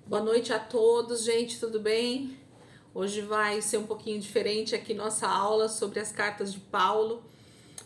Boa noite a todos, gente, tudo bem? Hoje vai ser um pouquinho diferente aqui nossa aula sobre as cartas de Paulo.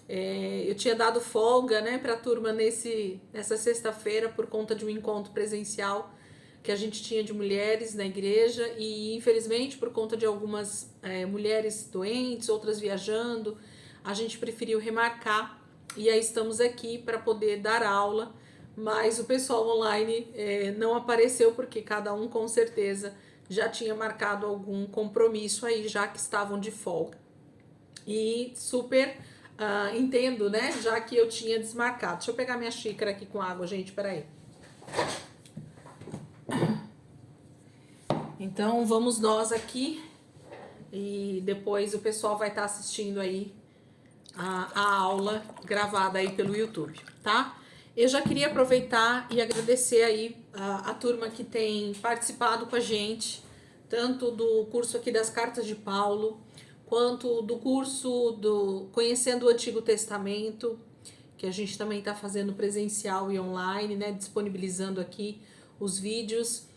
Eu tinha dado folga, né, para a turma nessa sexta-feira por conta de um encontro presencial que a gente tinha de mulheres na igreja e infelizmente por conta de algumas mulheres doentes, outras viajando, a gente preferiu remarcar e aí estamos aqui para poder dar aula, mas o pessoal online não apareceu porque cada um com certeza já tinha marcado algum compromisso aí, já que estavam de folga. E super entendo, né? Já que eu tinha desmarcado. Deixa eu pegar minha xícara aqui com água, gente, peraí. Então vamos nós aqui e depois o pessoal vai estar assistindo aí a aula gravada aí pelo YouTube, tá? Eu já queria aproveitar e agradecer aí a turma que tem participado com a gente, tanto do curso aqui das Cartas de Paulo, quanto do curso do Conhecendo o Antigo Testamento, que a gente também está fazendo presencial e online, né? Disponibilizando aqui os vídeos.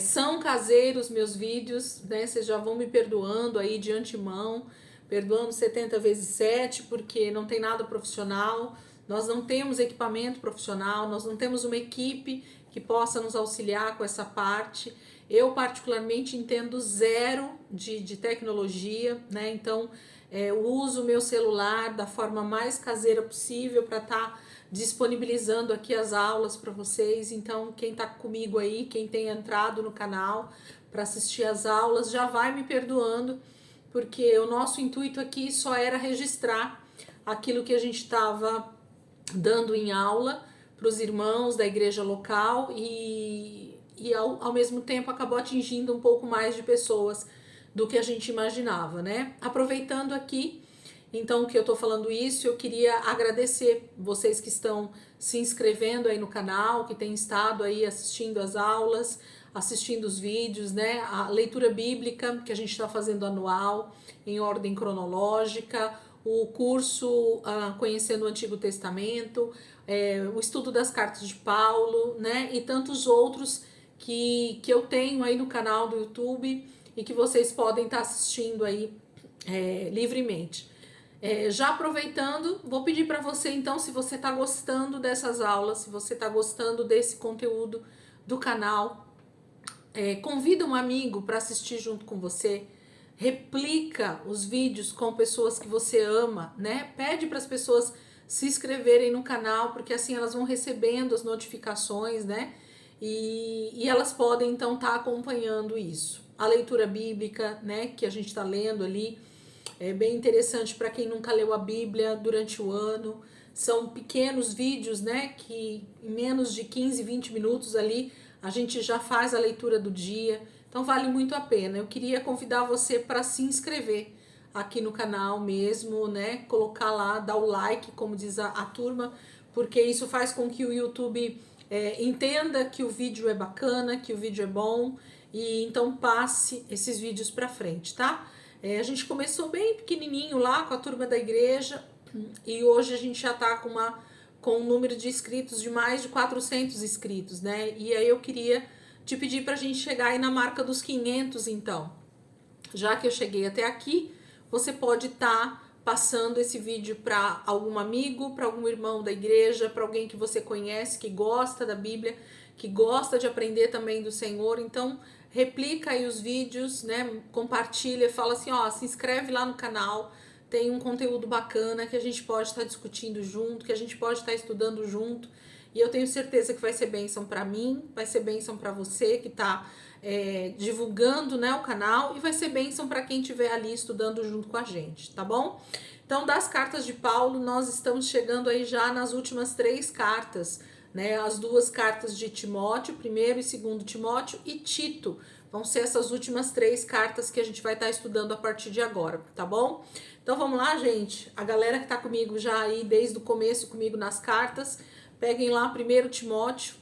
São caseiros meus vídeos, né? Vocês já vão me perdoando aí de antemão, perdoando 70 vezes 7, porque não tem nada profissional, nós não temos equipamento profissional, nós não temos uma equipe que possa nos auxiliar com essa parte. Eu particularmente entendo zero de tecnologia, né? Então eu uso o meu celular da forma mais caseira possível para estar disponibilizando aqui as aulas para vocês. Então quem está comigo aí, quem tem entrado no canal para assistir as aulas, já vai me perdoando, porque o nosso intuito aqui só era registrar aquilo que a gente estava dando em aula para os irmãos da igreja local e ao mesmo tempo acabou atingindo um pouco mais de pessoas do que a gente imaginava, né? Aproveitando aqui, então, que eu tô falando isso, eu queria agradecer vocês que estão se inscrevendo aí no canal, que têm estado aí assistindo as aulas, assistindo os vídeos, né? A leitura bíblica que a gente está fazendo anual, em ordem cronológica, o curso Conhecendo o Antigo Testamento, o estudo das cartas de Paulo, né? E tantos outros que eu tenho aí no canal do YouTube e que vocês podem estar assistindo aí livremente. Já aproveitando, vou pedir para você então, se você está gostando dessas aulas, se você está gostando desse conteúdo do canal, convida um amigo para assistir junto com você, replica os vídeos com pessoas que você ama, né? Pede para as pessoas se inscreverem no canal, porque assim elas vão recebendo as notificações, né? E elas podem então estar acompanhando isso. A leitura bíblica, né, que a gente está lendo ali, é bem interessante para quem nunca leu a Bíblia durante o ano. São pequenos vídeos, né, que em menos de 15, 20 minutos ali a gente já faz a leitura do dia. Então vale muito a pena. Eu queria convidar você para se inscrever aqui no canal mesmo, né? Colocar lá, dar o like, como diz a turma, porque isso faz com que o YouTube entenda que o vídeo é bacana, que o vídeo é bom, e então passe esses vídeos para frente, tá? A gente começou bem pequenininho lá com a turma da igreja e hoje a gente já tá com um número de inscritos de mais de 400 inscritos, né? E aí eu queria te pedir pra gente chegar aí na marca dos 500 então. Já que eu cheguei até aqui, você pode estar passando esse vídeo para algum amigo, para algum irmão da igreja, para alguém que você conhece, que gosta da Bíblia, que gosta de aprender também do Senhor. Então, replica aí os vídeos, né? Compartilha, fala assim, ó, se inscreve lá no canal, tem um conteúdo bacana que a gente pode estar discutindo junto, que a gente pode estar estudando junto. E eu tenho certeza que vai ser bênção para mim, vai ser bênção para você que está divulgando, né, o canal, e vai ser bênção para quem estiver ali estudando junto com a gente, tá bom? Então, das cartas de Paulo, nós estamos chegando aí já nas últimas 3 cartas, né? As 2 cartas de Timóteo, 1º e 2º Timóteo, e Tito. Vão ser essas últimas 3 cartas que a gente vai estar estudando a partir de agora, tá bom? Então vamos lá, gente. A galera que tá comigo já aí desde o começo comigo nas cartas, peguem lá 1º Timóteo,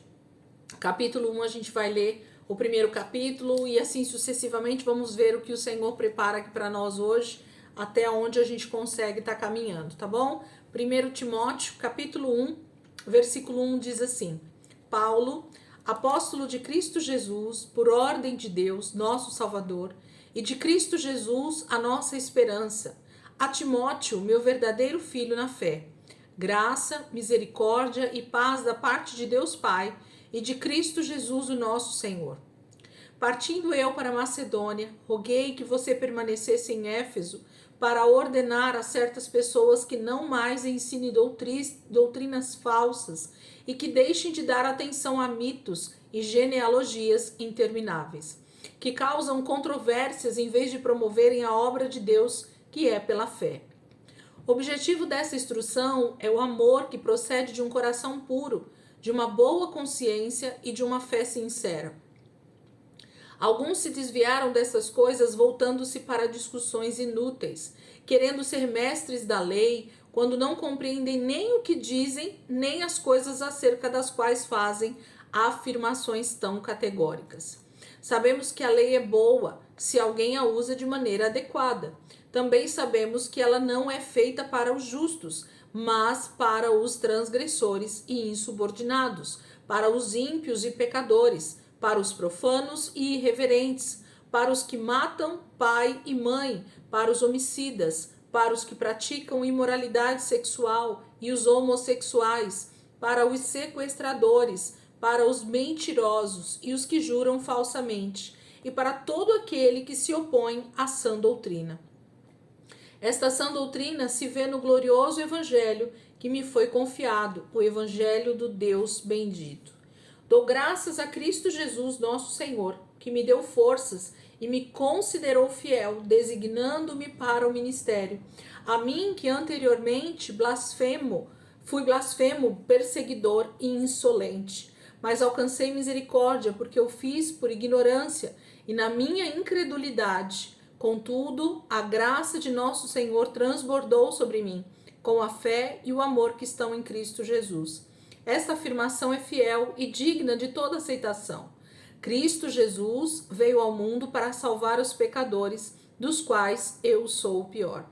capítulo 1, a gente vai ler o primeiro capítulo e assim sucessivamente vamos ver o que o Senhor prepara aqui para nós hoje, até onde a gente consegue estar caminhando, tá bom? 1º Timóteo, capítulo 1, versículo 1 diz assim: Paulo, apóstolo de Cristo Jesus, por ordem de Deus, nosso Salvador, e de Cristo Jesus, a nossa esperança, a Timóteo, meu verdadeiro filho na fé. Graça, misericórdia e paz da parte de Deus Pai e de Cristo Jesus, o nosso Senhor. Partindo eu para Macedônia, roguei que você permanecesse em Éfeso para ordenar a certas pessoas que não mais ensinem doutrinas falsas e que deixem de dar atenção a mitos e genealogias intermináveis, que causam controvérsias em vez de promoverem a obra de Deus, que é pela fé. O objetivo dessa instrução é o amor que procede de um coração puro, de uma boa consciência e de uma fé sincera. Alguns se desviaram dessas coisas voltando-se para discussões inúteis, querendo ser mestres da lei, quando não compreendem nem o que dizem, nem as coisas acerca das quais fazem afirmações tão categóricas. Sabemos que a lei é boa se alguém a usa de maneira adequada. Também sabemos que ela não é feita para os justos, mas para os transgressores e insubordinados, para os ímpios e pecadores, para os profanos e irreverentes, para os que matam pai e mãe, para os homicidas, para os que praticam imoralidade sexual e os homossexuais, para os sequestradores, para os mentirosos e os que juram falsamente, e para todo aquele que se opõe à sã doutrina. Esta sã doutrina se vê no glorioso evangelho que me foi confiado, o evangelho do Deus bendito. Dou graças a Cristo Jesus, nosso Senhor, que me deu forças e me considerou fiel, designando-me para o ministério. A mim que anteriormente fui blasfemo, perseguidor e insolente, mas alcancei misericórdia, porque eu fiz por ignorância e na minha incredulidade. Contudo, a graça de nosso Senhor transbordou sobre mim, com a fé e o amor que estão em Cristo Jesus. Esta afirmação é fiel e digna de toda aceitação. Cristo Jesus veio ao mundo para salvar os pecadores, dos quais eu sou o pior.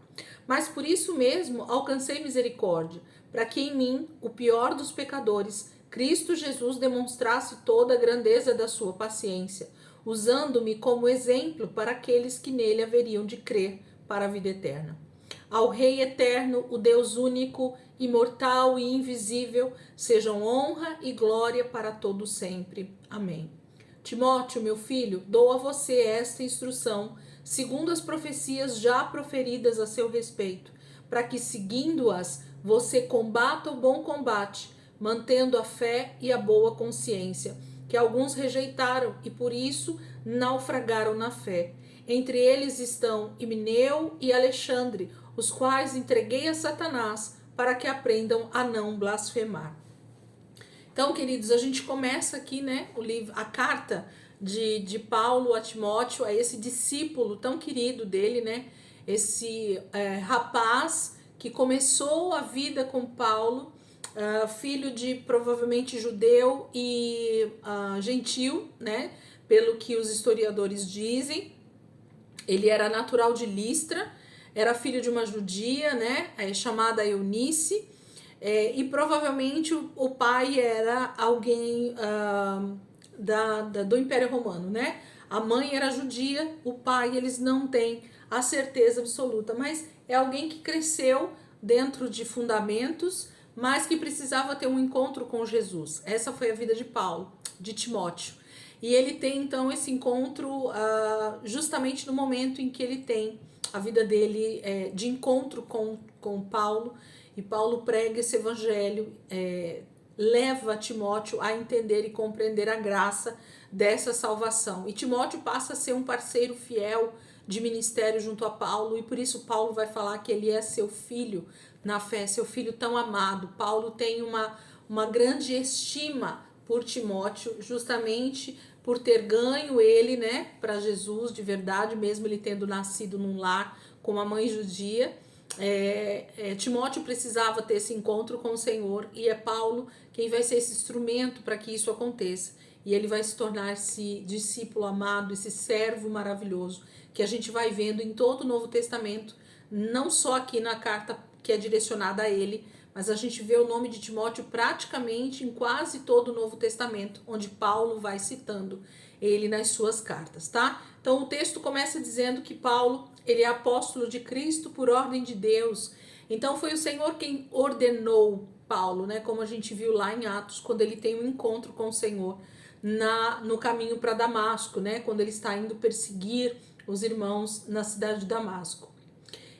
Mas por isso mesmo alcancei misericórdia, para que em mim, o pior dos pecadores, Cristo Jesus demonstrasse toda a grandeza da sua paciência, usando-me como exemplo para aqueles que nele haveriam de crer para a vida eterna. Ao Rei eterno, o Deus único, imortal e invisível, sejam honra e glória para todo sempre. Amém. Timóteo, meu filho, dou a você esta instrução, segundo as profecias já proferidas a seu respeito, para que, seguindo-as, você combata o bom combate, mantendo a fé e a boa consciência, que alguns rejeitaram e por isso naufragaram na fé. Entre eles estão Himeneu e Alexandre, os quais entreguei a Satanás para que aprendam a não blasfemar. Então, queridos, a gente começa aqui, né, o livro, a carta de Paulo a Timóteo, a esse discípulo tão querido dele, né, esse rapaz que começou a vida com Paulo, filho de provavelmente judeu e gentil, né, pelo que os historiadores dizem. Ele era natural de Listra, era filho de uma judia, né, chamada Eunice, e provavelmente o pai era alguém do Império Romano, né? A mãe era judia, o pai eles não têm a certeza absoluta, mas é alguém que cresceu dentro de fundamentos, mas que precisava ter um encontro com Jesus. Essa foi a vida de Paulo, de Timóteo. E ele tem então esse encontro justamente no momento em que ele tem a vida dele de encontro com Paulo, e Paulo prega esse evangelho, leva Timóteo a entender e compreender a graça dessa salvação. E Timóteo passa a ser um parceiro fiel de ministério junto a Paulo, e por isso Paulo vai falar que ele é seu filho na fé, seu filho tão amado. Paulo tem uma grande estima por Timóteo, justamente por ter ganho ele, né, para Jesus de verdade, mesmo ele tendo nascido num lar com uma mãe judia. Timóteo precisava ter esse encontro com o Senhor, e é Paulo quem vai ser esse instrumento para que isso aconteça, e ele vai se tornar esse discípulo amado, esse servo maravilhoso que a gente vai vendo em todo o Novo Testamento, não só aqui na carta que é direcionada a ele, mas a gente vê o nome de Timóteo praticamente em quase todo o Novo Testamento, onde Paulo vai citando ele nas suas cartas, tá? Então o texto começa dizendo que Paulo, ele é apóstolo de Cristo por ordem de Deus. Então foi o Senhor quem ordenou Paulo, né? Como a gente viu lá em Atos, quando ele tem um encontro com o Senhor no caminho para Damasco, né? Quando ele está indo perseguir os irmãos na cidade de Damasco.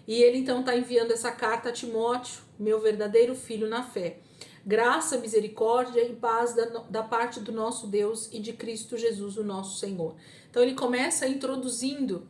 E ele então está enviando essa carta a Timóteo, meu verdadeiro filho na fé. Graça, misericórdia e paz da parte do nosso Deus e de Cristo Jesus, o nosso Senhor. Então ele começa introduzindo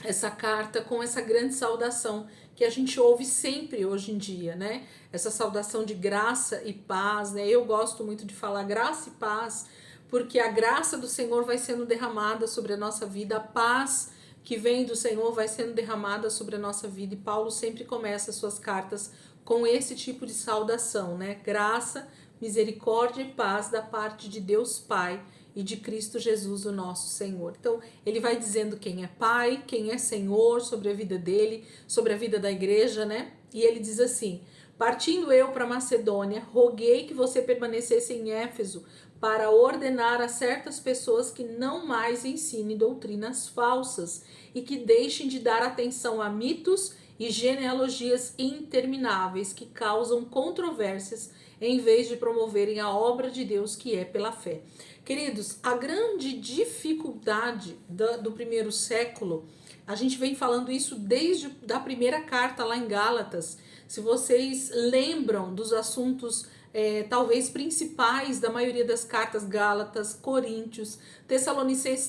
essa carta com essa grande saudação que a gente ouve sempre hoje em dia, né? Essa saudação de graça e paz, né? Eu gosto muito de falar graça e paz, porque a graça do Senhor vai sendo derramada sobre a nossa vida, a paz que vem do Senhor vai sendo derramada sobre a nossa vida, e Paulo sempre começa suas cartas com esse tipo de saudação, né? Graça, misericórdia e paz da parte de Deus Pai e de Cristo Jesus, o nosso Senhor. Então, ele vai dizendo quem é Pai, quem é Senhor, sobre a vida dele, sobre a vida da igreja, né? E ele diz assim: partindo eu para Macedônia, roguei que você permanecesse em Éfeso para ordenar a certas pessoas que não mais ensinem doutrinas falsas e que deixem de dar atenção a mitos e genealogias intermináveis que causam controvérsias, em vez de promoverem a obra de Deus que é pela fé. Queridos, a grande dificuldade do primeiro século, a gente vem falando isso desde a primeira carta lá em Gálatas. Se vocês lembram dos assuntos talvez principais da maioria das cartas, Gálatas, Coríntios, Tessalonicenses,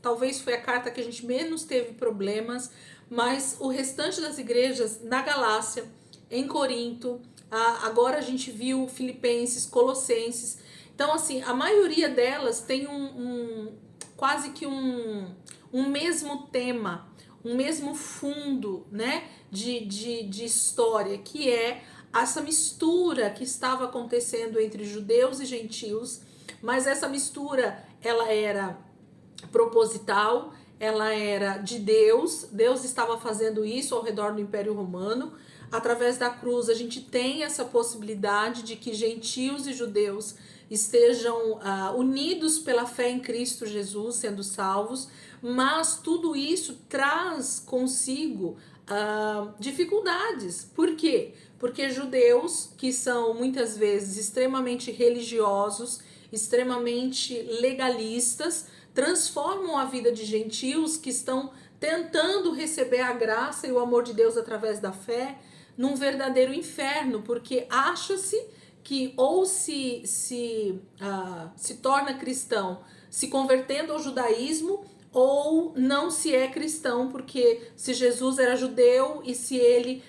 talvez foi a carta que a gente menos teve problemas, mas o restante das igrejas na Galácia, em Corinto, agora a gente viu Filipenses, Colossenses. Então, assim, a maioria delas tem quase que um mesmo tema, um mesmo fundo, né, de história, que é essa mistura que estava acontecendo entre judeus e gentios, mas essa mistura, ela era proposital, ela era de Deus. Deus estava fazendo isso ao redor do Império Romano. Através da cruz a gente tem essa possibilidade de que gentios e judeus estejam unidos pela fé em Cristo Jesus, sendo salvos, mas tudo isso traz consigo dificuldades. Por quê? Porque judeus, que são muitas vezes extremamente religiosos, extremamente legalistas, transformam a vida de gentios que estão tentando receber a graça e o amor de Deus através da fé num verdadeiro inferno, porque acha-se que ou se torna cristão se convertendo ao judaísmo, ou não se é cristão, porque se Jesus era judeu e se ele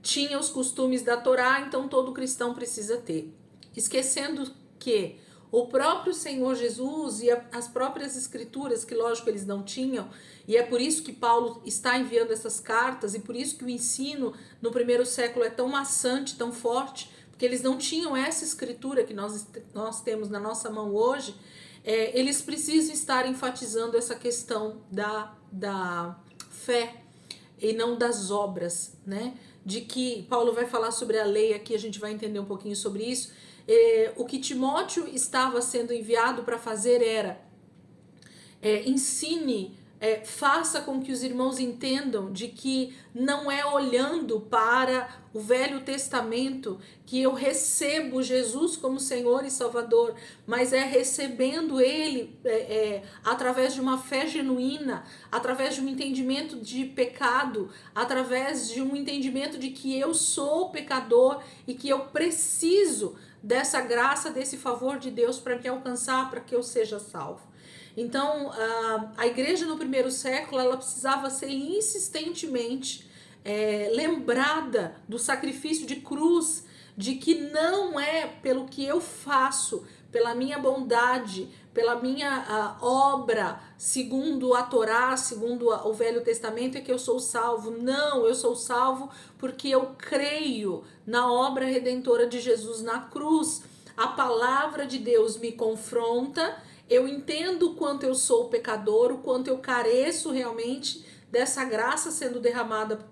tinha os costumes da Torá, então todo cristão precisa ter. Esquecendo que o próprio Senhor Jesus e as próprias escrituras, que lógico eles não tinham, e é por isso que Paulo está enviando essas cartas, e por isso que o ensino no primeiro século é tão maçante, tão forte, porque eles não tinham essa escritura que nós temos na nossa mão hoje. Eles precisam estar enfatizando essa questão da fé e não das obras, né? De que Paulo vai falar sobre a lei aqui, a gente vai entender um pouquinho sobre isso. O que Timóteo estava sendo enviado para fazer era ensine, faça com que os irmãos entendam de que não é olhando para o Velho Testamento que eu recebo Jesus como Senhor e Salvador, mas é recebendo Ele através de uma fé genuína, através de um entendimento de pecado, através de um entendimento de que eu sou pecador e que eu preciso dessa graça, desse favor de Deus para me alcançar, para que eu seja salvo. Então, a igreja no primeiro século, ela precisava ser insistentemente lembrada do sacrifício de cruz, de que não é pelo que eu faço, pela minha bondade, pela minha obra, segundo a Torá, segundo o Velho Testamento, é que eu sou salvo. Não, eu sou salvo porque eu creio na obra redentora de Jesus na cruz. A palavra de Deus me confronta, eu entendo o quanto eu sou pecador, o quanto eu careço realmente dessa graça sendo derramada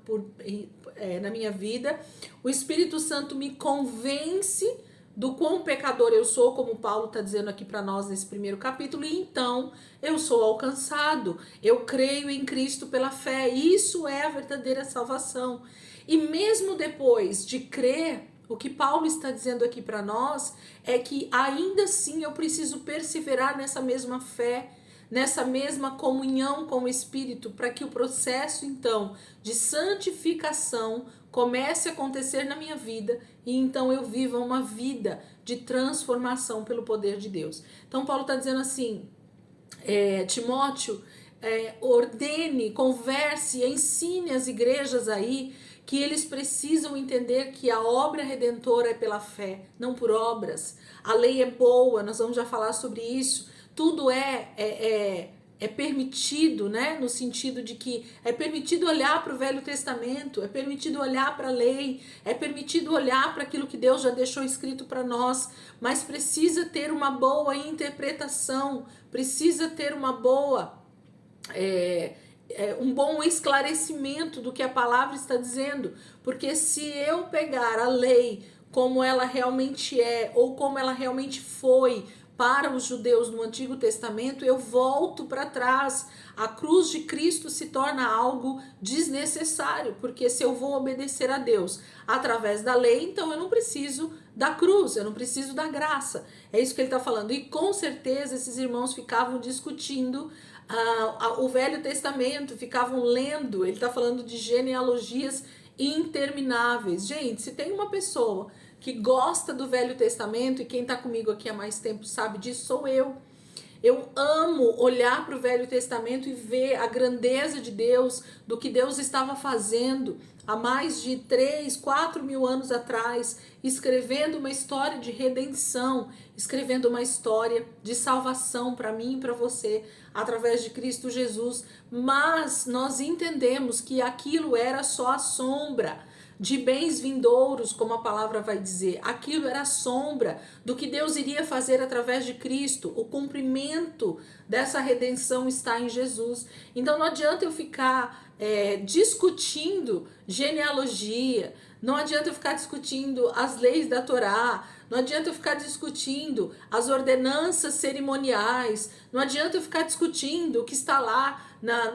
na minha vida. O Espírito Santo me convence do quão pecador eu sou, como Paulo está dizendo aqui para nós nesse primeiro capítulo, e então eu sou alcançado. Eu creio em Cristo pela fé. Isso é a verdadeira salvação. E mesmo depois de crer, o que Paulo está dizendo aqui para nós é que ainda assim eu preciso perseverar nessa mesma fé, nessa mesma comunhão com o Espírito, para que o processo então de santificação comece a acontecer na minha vida e então eu viva uma vida de transformação pelo poder de Deus. Então Paulo está dizendo assim, Timóteo, ordene, converse, ensine as igrejas aí que eles precisam entender que a obra redentora é pela fé, não por obras. A lei é boa, nós vamos já falar sobre isso. Tudo é permitido, né? No sentido de que é permitido olhar para o Velho Testamento, é permitido olhar para a lei, é permitido olhar para aquilo que Deus já deixou escrito para nós, mas precisa ter uma boa interpretação, precisa ter uma boa... um bom esclarecimento do que a palavra está dizendo, porque se eu pegar a lei como ela realmente é, ou como ela realmente foi para os judeus no Antigo Testamento, eu volto para trás. A cruz de Cristo se torna algo desnecessário, porque se eu vou obedecer a Deus através da lei, então eu não preciso da cruz, eu não preciso da graça. É isso que ele está falando. E com certeza esses irmãos ficavam discutindo o Velho Testamento, ficavam lendo, ele está falando de genealogias intermináveis. Gente, se tem uma pessoa que gosta do Velho Testamento, e quem está comigo aqui há mais tempo sabe disso, sou eu. Eu amo olhar para o Velho Testamento e ver a grandeza de Deus, do que Deus estava fazendo há mais de 3, 4 mil anos atrás, escrevendo uma história de redenção, escrevendo uma história de salvação para mim e para você, através de Cristo Jesus. Mas nós entendemos que aquilo era só a sombra de bens vindouros, como a palavra vai dizer. Aquilo era a sombra do que Deus iria fazer através de Cristo. O cumprimento dessa redenção está em Jesus. Então não adianta eu ficar discutindo genealogia, não adianta eu ficar discutindo as leis da Torá, não adianta eu ficar discutindo as ordenanças cerimoniais, não adianta eu ficar discutindo o que está lá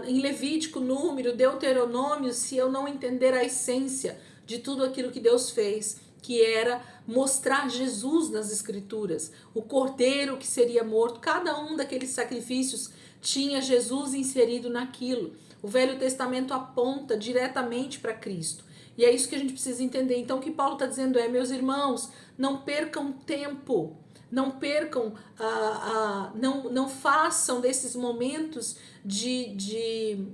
em Levítico, Número, Deuteronômio, se eu não entender a essência de tudo aquilo que Deus fez, que era mostrar Jesus nas Escrituras, o cordeiro que seria morto. Cada um daqueles sacrifícios tinha Jesus inserido naquilo. O Velho Testamento aponta diretamente para Cristo. E é isso que a gente precisa entender. Então o que Paulo está dizendo é, meus irmãos, não percam tempo, não percam, não façam desses momentos de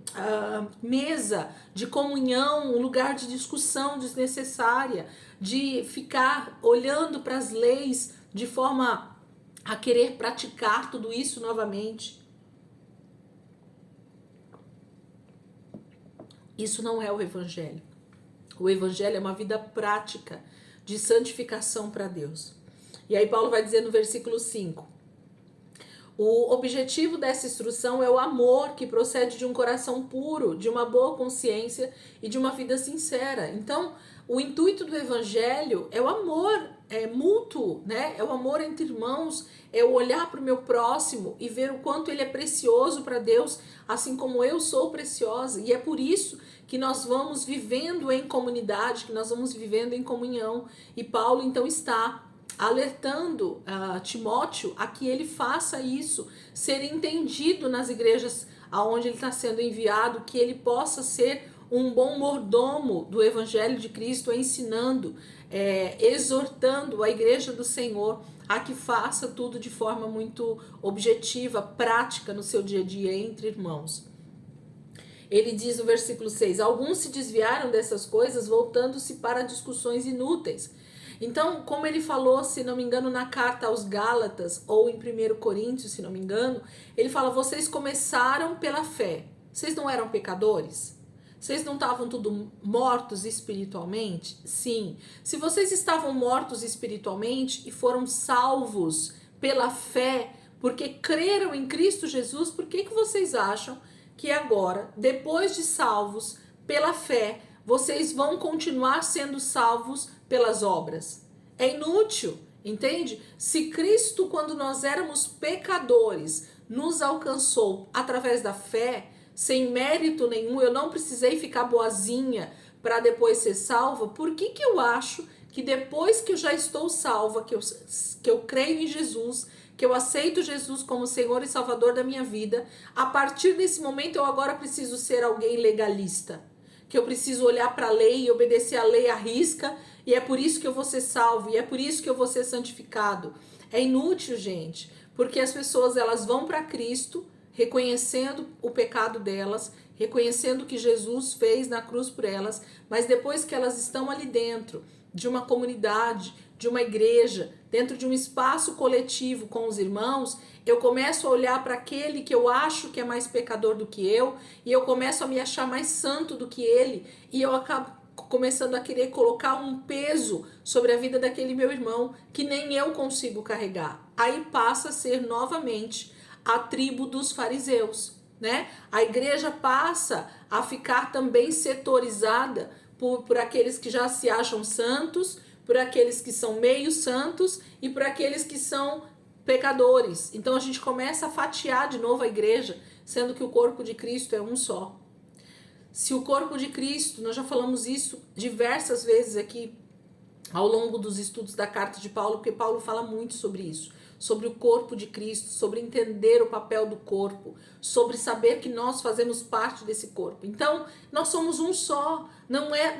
mesa, de comunhão, um lugar de discussão desnecessária, de ficar olhando para as leis de forma a querer praticar tudo isso novamente. Isso não é o Evangelho. O Evangelho é uma vida prática de santificação para Deus. E aí Paulo vai dizer no versículo 5, o objetivo dessa instrução é o amor que procede de um coração puro, de uma boa consciência e de uma vida sincera. Então, o intuito do Evangelho é o amor mútuo, né? É o amor entre irmãos, é o olhar para o meu próximo e ver o quanto ele é precioso para Deus, assim como eu sou preciosa. E é por isso que nós vamos vivendo em comunidade, que nós vamos vivendo em comunhão. E Paulo então está alertando Timóteo a que ele faça isso, ser entendido nas igrejas aonde ele está sendo enviado, que ele possa ser um bom mordomo do Evangelho de Cristo, ensinando, exortando a igreja do Senhor a que faça tudo de forma muito objetiva, prática no seu dia a dia entre irmãos. Ele diz no versículo 6, alguns se desviaram dessas coisas, voltando-se para discussões inúteis. Então, como ele falou, se não me engano, na carta aos Gálatas, ou em 1 Coríntios, se não me engano, ele fala, vocês começaram pela fé. Vocês não eram pecadores? Vocês não estavam tudo mortos espiritualmente? Sim. Se vocês estavam mortos espiritualmente e foram salvos pela fé, porque creram em Cristo Jesus, por que vocês acham que agora, depois de salvos pela fé, vocês vão continuar sendo salvos pelas obras. É inútil, entende? Se Cristo, quando nós éramos pecadores, nos alcançou através da fé, sem mérito nenhum, eu não precisei ficar boazinha para depois ser salva, por que eu acho que depois que eu já estou salva, que eu creio em Jesus, que eu aceito Jesus como Senhor e Salvador da minha vida, a partir desse momento eu agora preciso ser alguém legalista? Que eu preciso olhar para a lei e obedecer a lei à risca, e é por isso que eu vou ser salvo, e é por isso que eu vou ser santificado. É inútil, gente, porque as pessoas elas vão para Cristo, reconhecendo o pecado delas, reconhecendo o que Jesus fez na cruz por elas, mas depois que elas estão ali dentro de uma comunidade, de uma igreja, dentro de um espaço coletivo com os irmãos, eu começo a olhar para aquele que eu acho que é mais pecador do que eu, e eu começo a me achar mais santo do que ele, e eu acabo começando a querer colocar um peso sobre a vida daquele meu irmão que nem eu consigo carregar. Aí passa a ser novamente a tribo dos fariseus, né? A igreja passa a ficar também setorizada por aqueles que já se acham santos, por aqueles que são meio santos e por aqueles que são pecadores. Então a gente começa a fatiar de novo a igreja, sendo que o corpo de Cristo é um só. Se o corpo de Cristo, nós já falamos isso diversas vezes aqui ao longo dos estudos da carta de Paulo, porque Paulo fala muito sobre isso, sobre o corpo de Cristo, sobre entender o papel do corpo, sobre saber que nós fazemos parte desse corpo. Então, nós somos um só, não é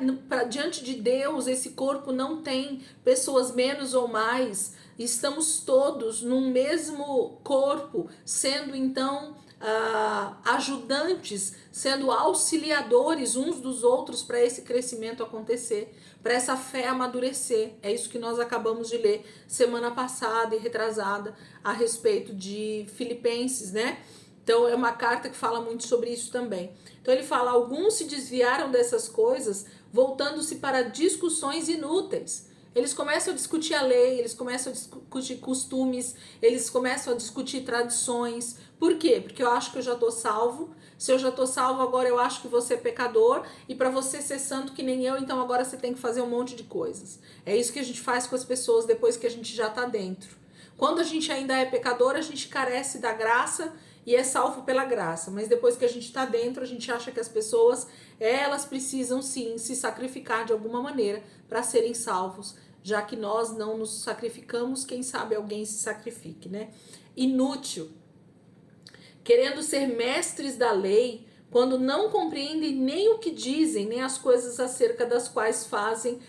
diante de Deus, esse corpo não tem pessoas menos ou mais, estamos todos num mesmo corpo, sendo então ajudantes, sendo auxiliadores uns dos outros para esse crescimento acontecer, para essa fé amadurecer. É isso que nós acabamos de ler semana passada e retrasada a respeito de Filipenses, né? Então é uma carta que fala muito sobre isso também. Então ele fala: alguns se desviaram dessas coisas, voltando-se para discussões inúteis. Eles começam a discutir a lei, eles começam a discutir costumes, eles começam a discutir tradições. Por quê? Porque eu acho que eu já estou salvo. Se eu já estou salvo, agora eu acho que você é pecador. E para você ser santo que nem eu, então agora você tem que fazer um monte de coisas. É isso que a gente faz com as pessoas depois que a gente já está dentro. Quando a gente ainda é pecador, a gente carece da graça e é salvo pela graça. Mas depois que a gente está dentro, a gente acha que as pessoas, elas precisam sim se sacrificar de alguma maneira para serem salvos. Já que nós não nos sacrificamos, quem sabe alguém se sacrifique, né? Inútil. Querendo ser mestres da lei, quando não compreendem nem o que dizem, nem as coisas acerca das quais fazem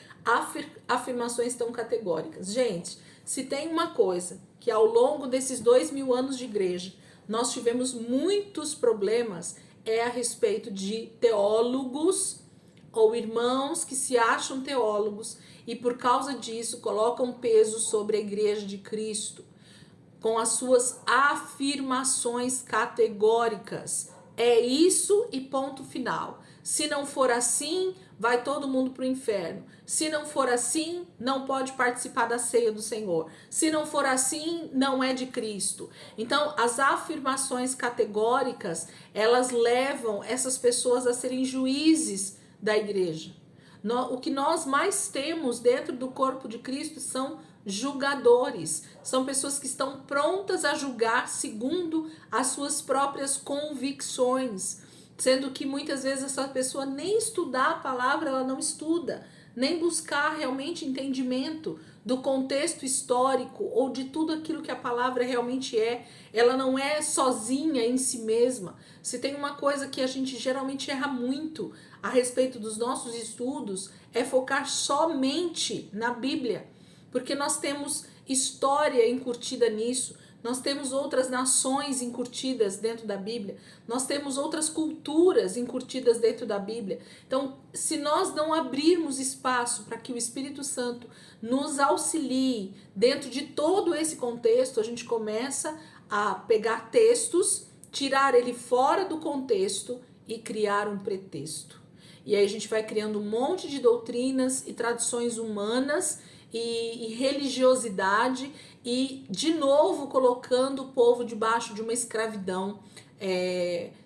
afirmações tão categóricas. Gente, se tem uma coisa que ao longo desses 2000 anos de igreja nós tivemos muitos problemas, é a respeito de teólogos ou irmãos que se acham teólogos e por causa disso colocam peso sobre a igreja de Cristo com as suas afirmações categóricas. É isso e ponto final. Se não for assim, vai todo mundo para o inferno. Se não for assim, não pode participar da ceia do Senhor. Se não for assim, não é de Cristo. Então, as afirmações categóricas, elas levam essas pessoas a serem juízes da igreja. O que nós mais temos dentro do corpo de Cristo são julgadores, são pessoas que estão prontas a julgar segundo as suas próprias convicções, sendo que muitas vezes essa pessoa nem estudar a palavra, ela não estuda, nem buscar realmente entendimento do contexto histórico ou de tudo aquilo que a palavra realmente é. Ela não é sozinha em si mesma. Se tem uma coisa que a gente geralmente erra muito a respeito dos nossos estudos, é focar somente na Bíblia. Porque nós temos história encurtida nisso, nós temos outras nações encurtidas dentro da Bíblia, nós temos outras culturas encurtidas dentro da Bíblia. Então, se nós não abrirmos espaço para que o Espírito Santo nos auxilie dentro de todo esse contexto, a gente começa a pegar textos, tirar ele fora do contexto e criar um pretexto. E aí a gente vai criando um monte de doutrinas e tradições humanas e religiosidade e de novo colocando o povo debaixo de uma escravidão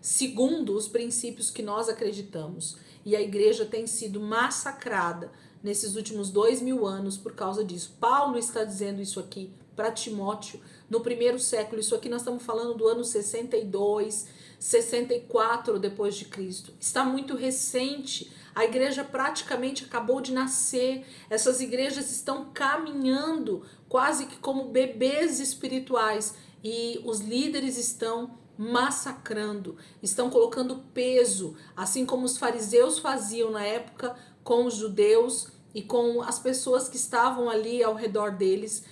segundo os princípios que nós acreditamos. e a igreja tem sido massacrada nesses últimos 2000 anos por causa disso. Paulo está dizendo isso aqui para Timóteo no primeiro século. Isso aqui nós estamos falando do ano 62, 64 depois de Cristo. Está muito recente. A igreja praticamente acabou de nascer. Essas igrejas estão caminhando quase que como bebês espirituais e os líderes estão massacrando, estão colocando peso, assim como os fariseus faziam na época com os judeus e com as pessoas que estavam ali ao redor deles.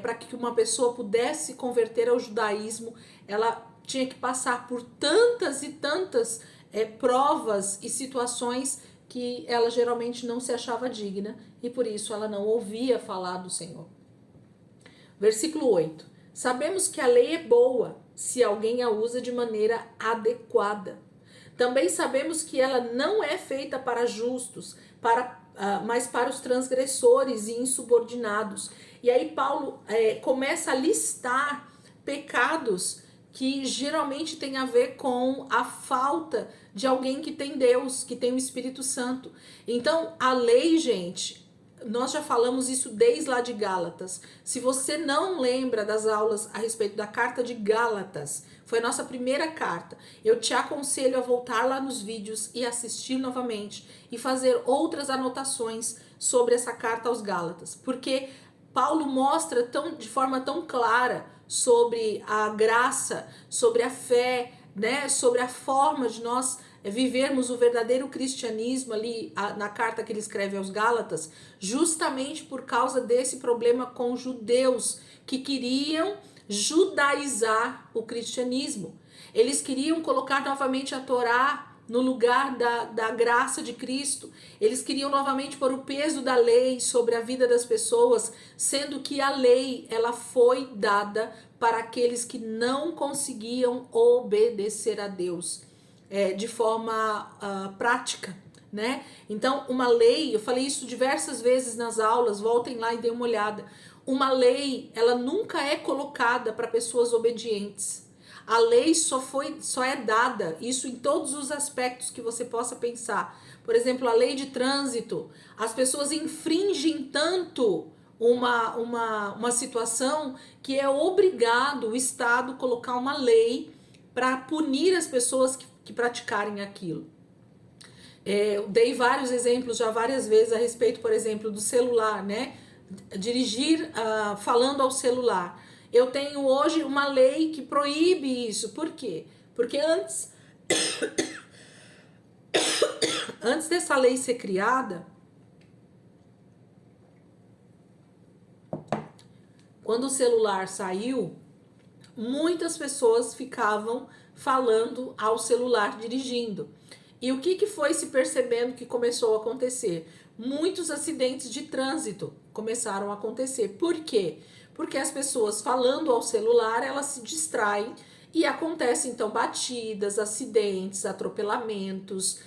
Para que uma pessoa pudesse se converter ao judaísmo, ela tinha que passar por tantas e tantas provas e situações que ela geralmente não se achava digna e por isso ela não ouvia falar do Senhor. Versículo 8. Sabemos que a lei é boa se alguém a usa de maneira adequada. Também sabemos que ela não é feita para justos, mas para os transgressores e insubordinados. E aí Paulo começa a listar pecados que geralmente tem a ver com a falta de alguém que tem Deus, que tem o Espírito Santo. Então, a lei, gente, nós já falamos isso desde lá de Gálatas. Se você não lembra das aulas a respeito da carta de Gálatas, foi a nossa primeira carta, eu te aconselho a voltar lá nos vídeos e assistir novamente e fazer outras anotações sobre essa carta aos Gálatas, porque Paulo mostra de forma tão clara sobre a graça, sobre a fé, né, sobre a forma de nós vivermos o verdadeiro cristianismo ali na carta que ele escreve aos Gálatas, justamente por causa desse problema com judeus que queriam judaizar o cristianismo. Eles queriam colocar novamente a Torá no lugar da graça de Cristo. Eles queriam novamente pôr o peso da lei sobre a vida das pessoas, sendo que a lei ela foi dada para aqueles que não conseguiam obedecer a Deus de forma prática, né? Então, uma lei, eu falei isso diversas vezes nas aulas, voltem lá e dêem uma olhada. Uma lei, ela nunca é colocada para pessoas obedientes. A lei só é dada, isso em todos os aspectos que você possa pensar. Por exemplo, a lei de trânsito. As pessoas infringem tanto uma situação que é obrigado o Estado colocar uma lei para punir as pessoas que praticarem aquilo. Eu dei vários exemplos já várias vezes a respeito, por exemplo, do celular, né? Dirigir falando ao celular. Eu tenho hoje uma lei que proíbe isso. Por quê? Porque antes dessa lei ser criada, quando o celular saiu, muitas pessoas ficavam falando ao celular dirigindo. E o que foi se percebendo que começou a acontecer? Muitos acidentes de trânsito começaram a acontecer. Por quê? Porque as pessoas falando ao celular, elas se distraem e acontecem então batidas, acidentes, atropelamentos,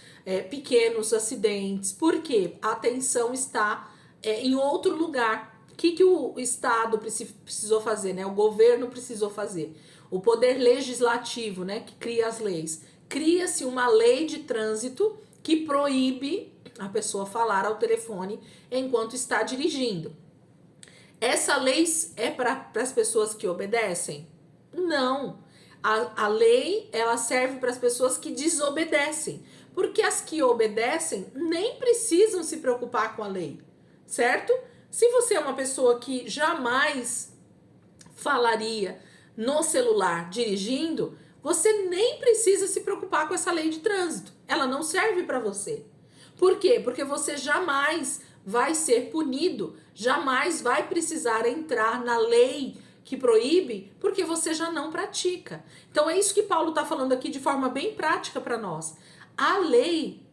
pequenos acidentes. Por quê? A atenção está em outro lugar. O que o Estado precisou fazer, né? O governo precisou fazer. O poder legislativo, né, que cria as leis. Cria-se uma lei de trânsito que proíbe a pessoa falar ao telefone enquanto está dirigindo. Essa lei é para as pessoas que obedecem? Não. A lei ela serve para as pessoas que desobedecem. Porque as que obedecem nem precisam se preocupar com a lei, certo? Se você é uma pessoa que jamais falaria no celular dirigindo, você nem precisa se preocupar com essa lei de trânsito. Ela não serve para você. Por quê? Porque você jamais vai ser punido, jamais vai precisar entrar na lei que proíbe, porque você já não pratica. Então é isso que Paulo está falando aqui de forma bem prática para nós. A lei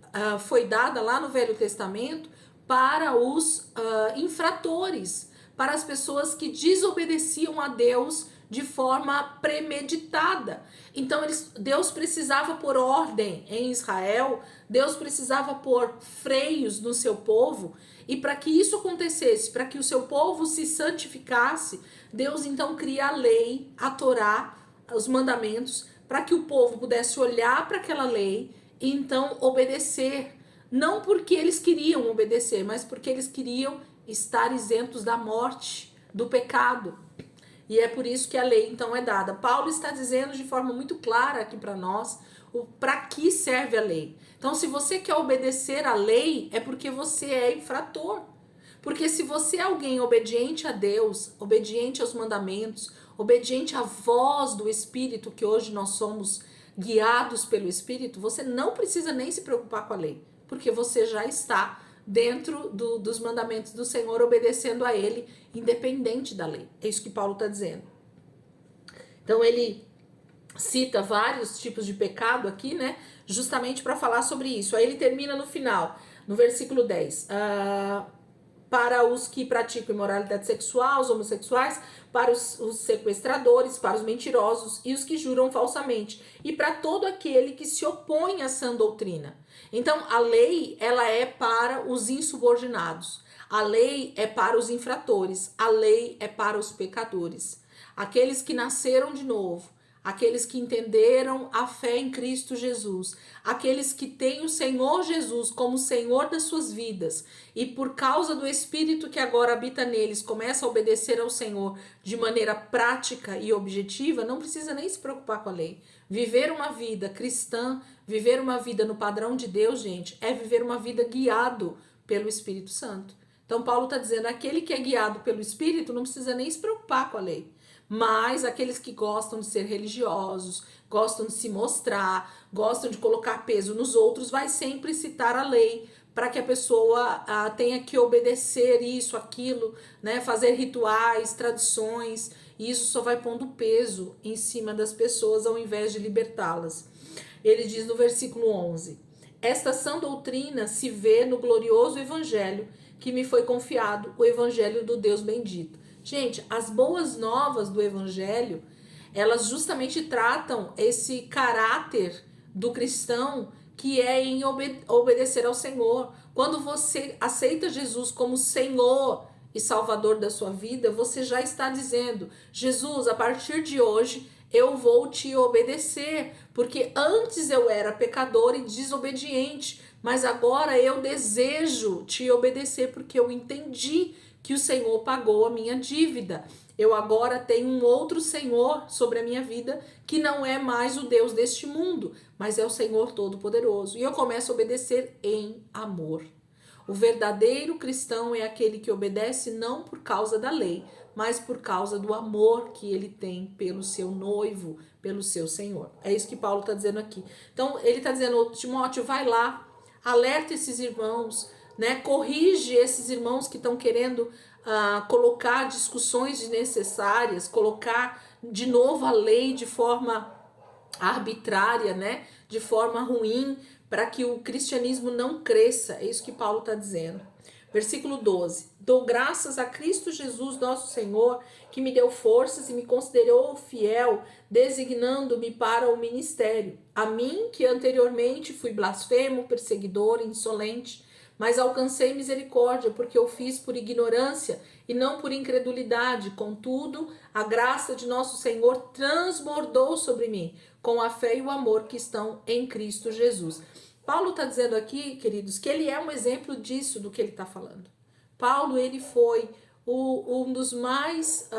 foi dada lá no Velho Testamento para os infratores, para as pessoas que desobedeciam a Deus de forma premeditada. Então Deus precisava pôr ordem em Israel, Deus precisava pôr freios no seu povo, e para que isso acontecesse, para que o seu povo se santificasse, Deus então cria a lei, a Torá, os mandamentos, para que o povo pudesse olhar para aquela lei e então obedecer não porque eles queriam obedecer, mas porque eles queriam estar isentos da morte, do pecado. E é por isso que a lei então é dada. Paulo está dizendo de forma muito clara aqui para nós para que serve a lei. Então, se você quer obedecer à lei, é porque você é infrator. Porque se você é alguém obediente a Deus, obediente aos mandamentos, obediente à voz do Espírito, que hoje nós somos guiados pelo Espírito, você não precisa nem se preocupar com a lei, porque você já está dentro dos mandamentos do Senhor, obedecendo a Ele, independente da lei. É isso que Paulo está dizendo. Então ele cita vários tipos de pecado aqui, né? Justamente para falar sobre isso. Aí ele termina no final, no versículo 10. Para os que praticam imoralidade sexual, os homossexuais, para os sequestradores, para os mentirosos e os que juram falsamente, e para todo aquele que se opõe à sã doutrina. Então, a lei, ela é para os insubordinados. A lei é para os infratores. A lei é para os pecadores. Aqueles que nasceram de novo, aqueles que entenderam a fé em Cristo Jesus, aqueles que têm o Senhor Jesus como Senhor das suas vidas e por causa do Espírito que agora habita neles, começa a obedecer ao Senhor de maneira prática e objetiva, não precisa nem se preocupar com a lei. Viver uma vida cristã, viver uma vida no padrão de Deus, gente, é viver uma vida guiado pelo Espírito Santo. Então Paulo está dizendo, aquele que é guiado pelo Espírito não precisa nem se preocupar com a lei. Mas aqueles que gostam de ser religiosos, gostam de se mostrar, gostam de colocar peso nos outros, vai sempre citar a lei para que a pessoa tenha que obedecer isso, aquilo, né? Fazer rituais, tradições, e isso só vai pondo peso em cima das pessoas ao invés de libertá-las. Ele diz no versículo 11, esta sã doutrina se vê no glorioso evangelho que me foi confiado, o evangelho do Deus bendito. Gente, as boas novas do evangelho, elas justamente tratam esse caráter do cristão que é em obedecer ao Senhor. Quando você aceita Jesus como Senhor e Salvador da sua vida, você já está dizendo, Jesus, a partir de hoje eu vou te obedecer, porque antes eu era pecador e desobediente, mas agora eu desejo te obedecer porque eu entendi que o Senhor pagou a minha dívida. Eu agora tenho um outro Senhor sobre a minha vida, que não é mais o Deus deste mundo, mas é o Senhor Todo-Poderoso. E eu começo a obedecer em amor. O verdadeiro cristão é aquele que obedece não por causa da lei, mas por causa do amor que ele tem pelo seu noivo, pelo seu Senhor. É isso que Paulo está dizendo aqui. Então, ele está dizendo, Timóteo, vai lá, alerta esses irmãos, né? Corrige esses irmãos que estão querendo colocar discussões desnecessárias, colocar de novo a lei de forma arbitrária, né? De forma ruim, para que o cristianismo não cresça. É isso que Paulo está dizendo. Versículo 12. Dou graças a Cristo Jesus, nosso Senhor, que me deu forças e me considerou fiel, designando-me para o ministério. A mim, que anteriormente fui blasfemo, perseguidor, insolente, mas alcancei misericórdia, porque eu fiz por ignorância e não por incredulidade. Contudo, a graça de nosso Senhor transbordou sobre mim, com a fé e o amor que estão em Cristo Jesus. Paulo está dizendo aqui, queridos, que ele é um exemplo disso, do que ele está falando. Paulo, ele foi um dos mais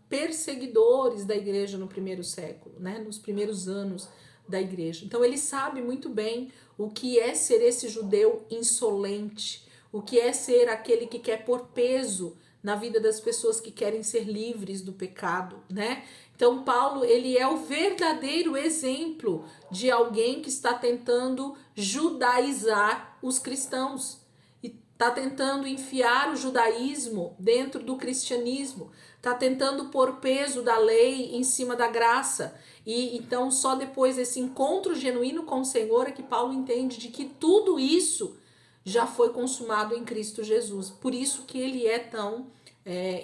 perseguidores da igreja no primeiro século, né? Nos primeiros anos da igreja. Então ele sabe muito bem o que é ser esse judeu insolente, o que é ser aquele que quer pôr peso na vida das pessoas que querem ser livres do pecado, né? Então Paulo, ele é o verdadeiro exemplo de alguém que está tentando judaizar os cristãos. Está tentando enfiar o judaísmo dentro do cristianismo, está tentando pôr peso da lei em cima da graça. E então só depois desse encontro genuíno com o Senhor é que Paulo entende de que tudo isso já foi consumado em Cristo Jesus. Por isso que ele é tão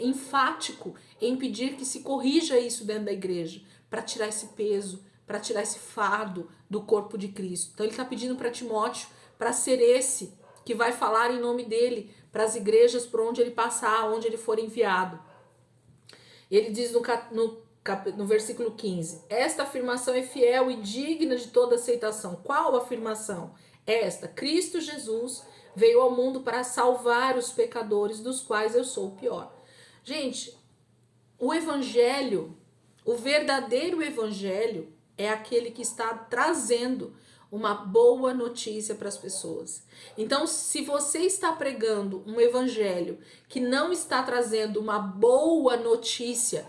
enfático em pedir que se corrija isso dentro da igreja, para tirar esse peso, para tirar esse fardo do corpo de Cristo. Então ele está pedindo para Timóteo para ser esse que vai falar em nome dele para as igrejas por onde ele passar, onde ele for enviado. Ele diz no versículo 15, esta afirmação é fiel e digna de toda aceitação. Qual afirmação? é esta: Cristo Jesus veio ao mundo para salvar os pecadores, dos quais eu sou o pior. Gente, o evangelho, o verdadeiro evangelho, é aquele que está trazendo uma boa notícia para as pessoas. Então, se você está pregando um evangelho que não está trazendo uma boa notícia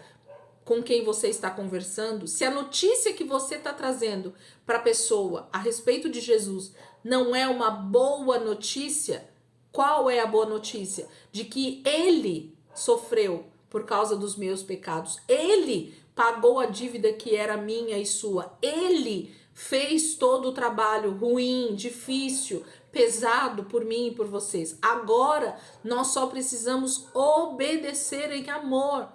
com quem você está conversando, se a notícia que você está trazendo para a pessoa a respeito de Jesus não é uma boa notícia, qual é a boa notícia? De que ele sofreu por causa dos meus pecados, ele pagou a dívida que era minha e sua, ele fez todo o trabalho ruim, difícil, pesado por mim e por vocês. Agora nós só precisamos obedecer em amor.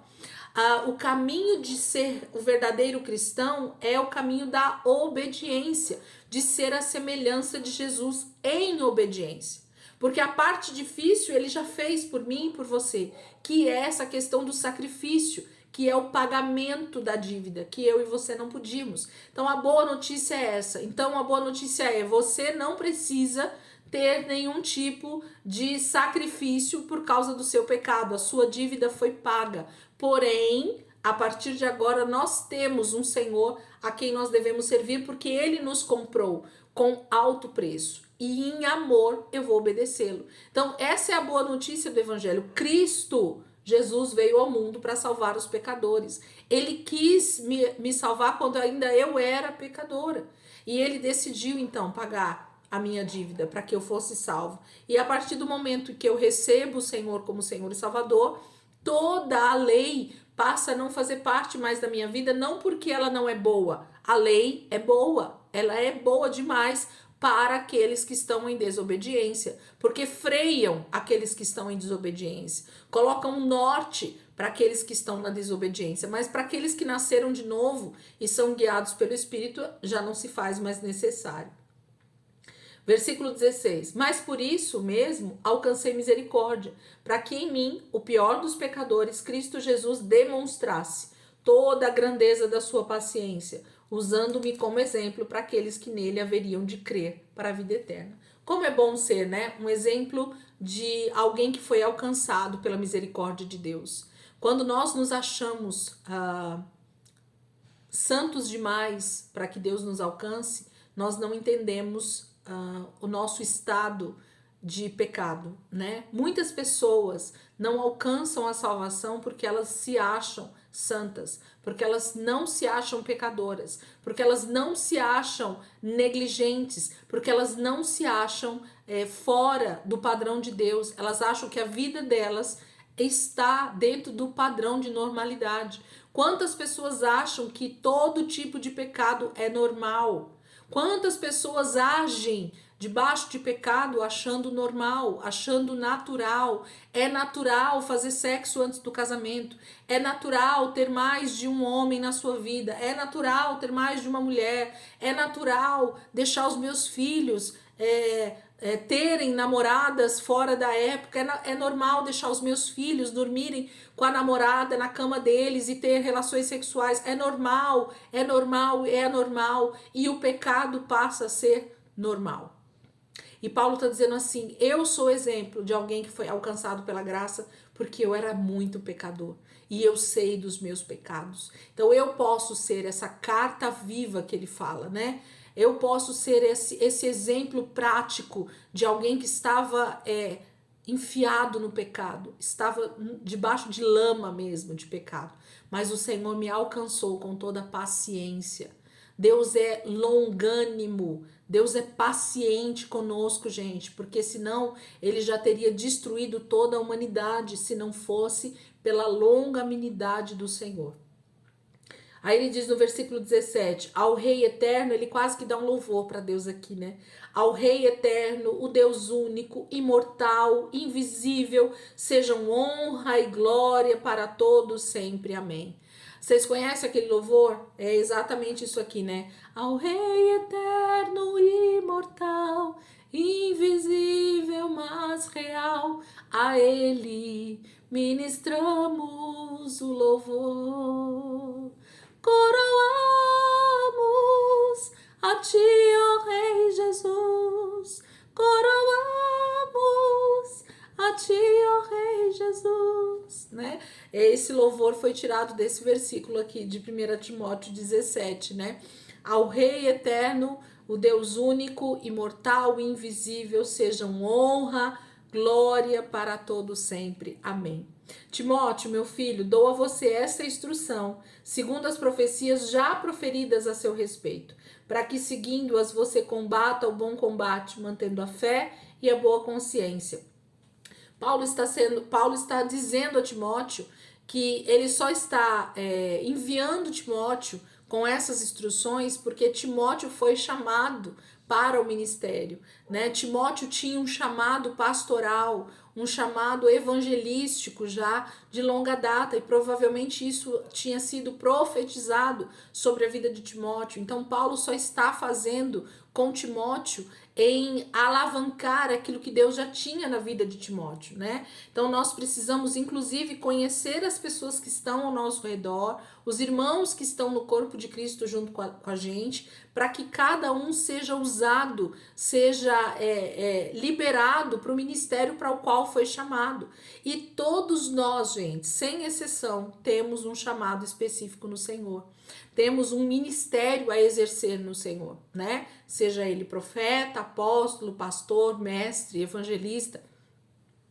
O caminho de ser o verdadeiro cristão é o caminho da obediência, de ser a semelhança de Jesus em obediência. Porque a parte difícil ele já fez por mim e por você, que é essa questão do sacrifício, que é o pagamento da dívida, que eu e você não podíamos. Então a boa notícia é essa. Então a boa notícia é: você não precisa ter nenhum tipo de sacrifício por causa do seu pecado. A sua dívida foi paga. Porém, a partir de agora nós temos um Senhor a quem nós devemos servir, porque ele nos comprou com alto preço. E em amor eu vou obedecê-lo. Então essa é a boa notícia do evangelho. Cristo Jesus veio ao mundo para salvar os pecadores. Ele quis me salvar quando ainda eu era pecadora. E ele decidiu então pagar a minha dívida para que eu fosse salvo. E a partir do momento que eu recebo o Senhor como Senhor e Salvador, toda a lei passa a não fazer parte mais da minha vida, não porque ela não é boa. A lei é boa, ela é boa demais para aqueles que estão em desobediência, porque freiam aqueles que estão em desobediência, colocam um norte para aqueles que estão na desobediência, mas para aqueles que nasceram de novo e são guiados pelo Espírito, já não se faz mais necessário. Versículo 16: mas por isso mesmo alcancei misericórdia, para que em mim, o pior dos pecadores, Cristo Jesus demonstrasse toda a grandeza da sua paciência, usando-me como exemplo para aqueles que nele haveriam de crer para a vida eterna. Como é bom ser, né, um exemplo de alguém que foi alcançado pela misericórdia de Deus. Quando nós nos achamos santos demais para que Deus nos alcance, nós não entendemos o nosso estado de pecado, né? Muitas pessoas não alcançam a salvação porque elas se acham santas, porque elas não se acham pecadoras, porque elas não se acham negligentes, porque elas não se acham fora do padrão de Deus. Elas acham que a vida delas está dentro do padrão de normalidade. Quantas pessoas acham que todo tipo de pecado é normal? Quantas pessoas agem debaixo de pecado achando normal, achando natural? É natural fazer sexo antes do casamento. É natural ter mais de um homem na sua vida. É natural ter mais de uma mulher. É natural deixar os meus filhos terem namoradas fora da época. É normal deixar os meus filhos dormirem com a namorada na cama deles e ter relações sexuais. É normal, é normal, é normal. E o pecado passa a ser normal. E Paulo está dizendo assim: eu sou exemplo de alguém que foi alcançado pela graça porque eu era muito pecador e eu sei dos meus pecados. Então eu posso ser essa carta viva que ele fala, né? Eu posso ser esse exemplo prático de alguém que estava enfiado no pecado, estava debaixo de lama mesmo de pecado, mas o Senhor me alcançou com toda a paciência. Deus é longânimo, Deus é paciente conosco, gente, porque senão ele já teria destruído toda a humanidade se não fosse pela longanimidade do Senhor. Aí ele diz no versículo 17, ao Rei Eterno, ele quase que dá um louvor para Deus aqui, né? Ao Rei Eterno, o Deus único, imortal, invisível, sejam honra e glória para todos sempre. Amém. Vocês conhecem aquele louvor? É exatamente isso aqui, né? Ao Rei Eterno, imortal, invisível, mas real, a Ele ministramos o louvor. Coroamos a Ti, ó Rei Jesus, esse louvor foi tirado desse versículo aqui de 1 Timóteo 17, né? Ao Rei eterno, o Deus único, imortal e invisível, sejam honra, glória para todos sempre. Amém. Timóteo, meu filho, dou a você esta instrução, segundo as profecias já proferidas a seu respeito, para que, seguindo-as, você combata o bom combate, mantendo a fé e a boa consciência. Paulo está dizendo a Timóteo que ele só está enviando Timóteo com essas instruções porque Timóteo foi chamado para o ministério, né? Timóteo tinha um chamado pastoral, um chamado evangelístico já de longa data, e provavelmente isso tinha sido profetizado sobre a vida de Timóteo. Então Paulo só está fazendo com Timóteo em alavancar aquilo que Deus já tinha na vida de Timóteo, né? Então nós precisamos inclusive conhecer as pessoas que estão ao nosso redor, os irmãos que estão no corpo de Cristo junto com a gente, para que cada um seja usado, seja liberado para o ministério para o qual foi chamado. E todos nós, gente, sem exceção, temos um chamado específico no Senhor. Temos um ministério a exercer no Senhor, né? Seja ele profeta, apóstolo, pastor, mestre, evangelista.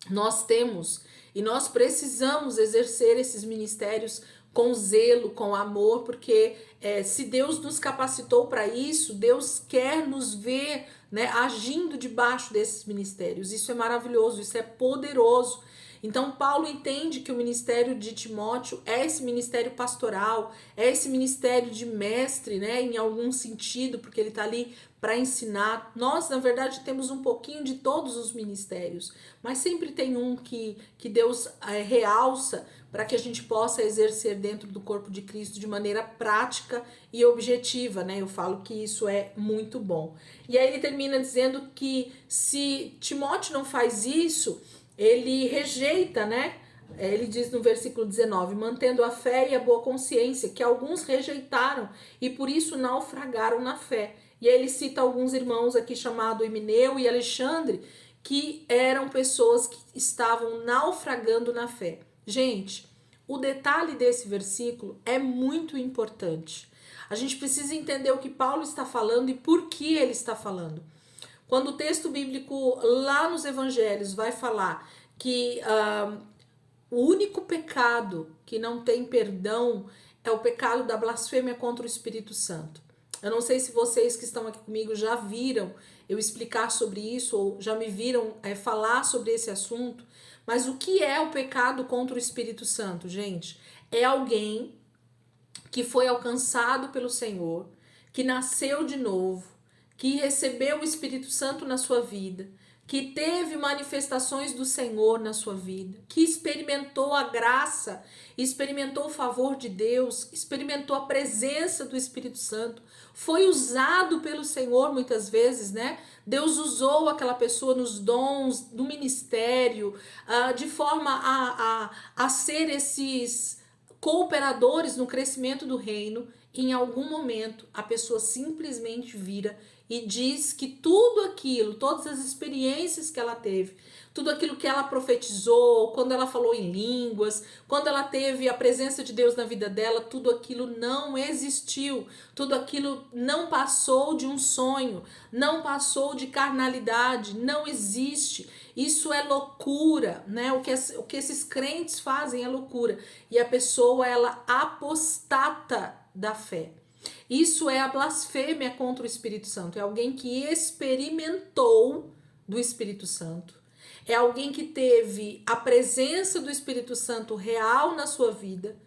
Nós temos e nós precisamos exercer esses ministérios com zelo, com amor, porque se Deus nos capacitou para isso, Deus quer nos ver, né, agindo debaixo desses ministérios. Isso é maravilhoso, isso é poderoso. Então Paulo entende que o ministério de Timóteo é esse ministério pastoral, é esse ministério de mestre, né, em algum sentido, porque ele está ali para ensinar. Nós, na verdade, temos um pouquinho de todos os ministérios, mas sempre tem um que Deus realça para que a gente possa exercer dentro do corpo de Cristo de maneira prática e objetiva, né? Eu falo que isso é muito bom. E aí ele termina dizendo que se Timóteo não faz isso, ele rejeita, né? Ele diz no versículo 19, mantendo a fé e a boa consciência, que alguns rejeitaram e por isso naufragaram na fé. E aí ele cita alguns irmãos aqui chamados Himeneu e Alexandre, que eram pessoas que estavam naufragando na fé. Gente, o detalhe desse versículo é muito importante. A gente precisa entender o que Paulo está falando e por que ele está falando. Quando o texto bíblico lá nos evangelhos vai falar que o único pecado que não tem perdão é o pecado da blasfêmia contra o Espírito Santo. Eu não sei se vocês que estão aqui comigo já viram eu explicar sobre isso ou já me viram falar sobre esse assunto, mas o que é o pecado contra o Espírito Santo, gente? É alguém que foi alcançado pelo Senhor, que nasceu de novo, que recebeu o Espírito Santo na sua vida, que teve manifestações do Senhor na sua vida, que experimentou a graça, experimentou o favor de Deus, experimentou a presença do Espírito Santo, foi usado pelo Senhor muitas vezes, né? Deus usou aquela pessoa nos dons do ministério, de forma a ser esses cooperadores no crescimento do reino. E em algum momento a pessoa simplesmente vira e diz que tudo aquilo, todas as experiências que ela teve, tudo aquilo que ela profetizou, quando ela falou em línguas, quando ela teve a presença de Deus na vida dela, tudo aquilo não existiu, tudo aquilo não passou de um sonho, não passou de carnalidade, não existe. Isso é loucura, né? O que esses crentes fazem é loucura. E a pessoa, ela apostata da fé. Isso é a blasfêmia contra o Espírito Santo. É alguém que experimentou do Espírito Santo. É alguém que teve a presença do Espírito Santo real na sua vida,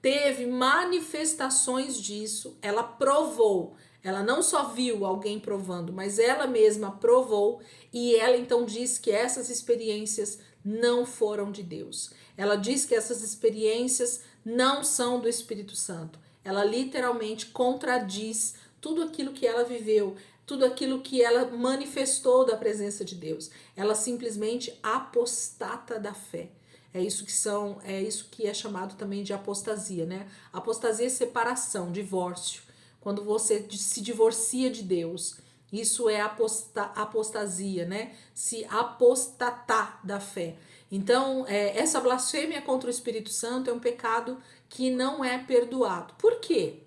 teve manifestações disso, ela provou. Ela não só viu alguém provando, mas ela mesma provou, e ela então diz que essas experiências não foram de Deus. Ela diz que essas experiências não são do Espírito Santo. Ela literalmente contradiz tudo aquilo que ela viveu, tudo aquilo que ela manifestou da presença de Deus. Ela simplesmente apostata da fé. É isso que é chamado também de apostasia, né? Apostasia é separação, divórcio. Quando você se divorcia de Deus. Isso é apostasia, né? Se apostatar da fé. Então, essa blasfêmia contra o Espírito Santo é um pecado que não é perdoado. Por quê?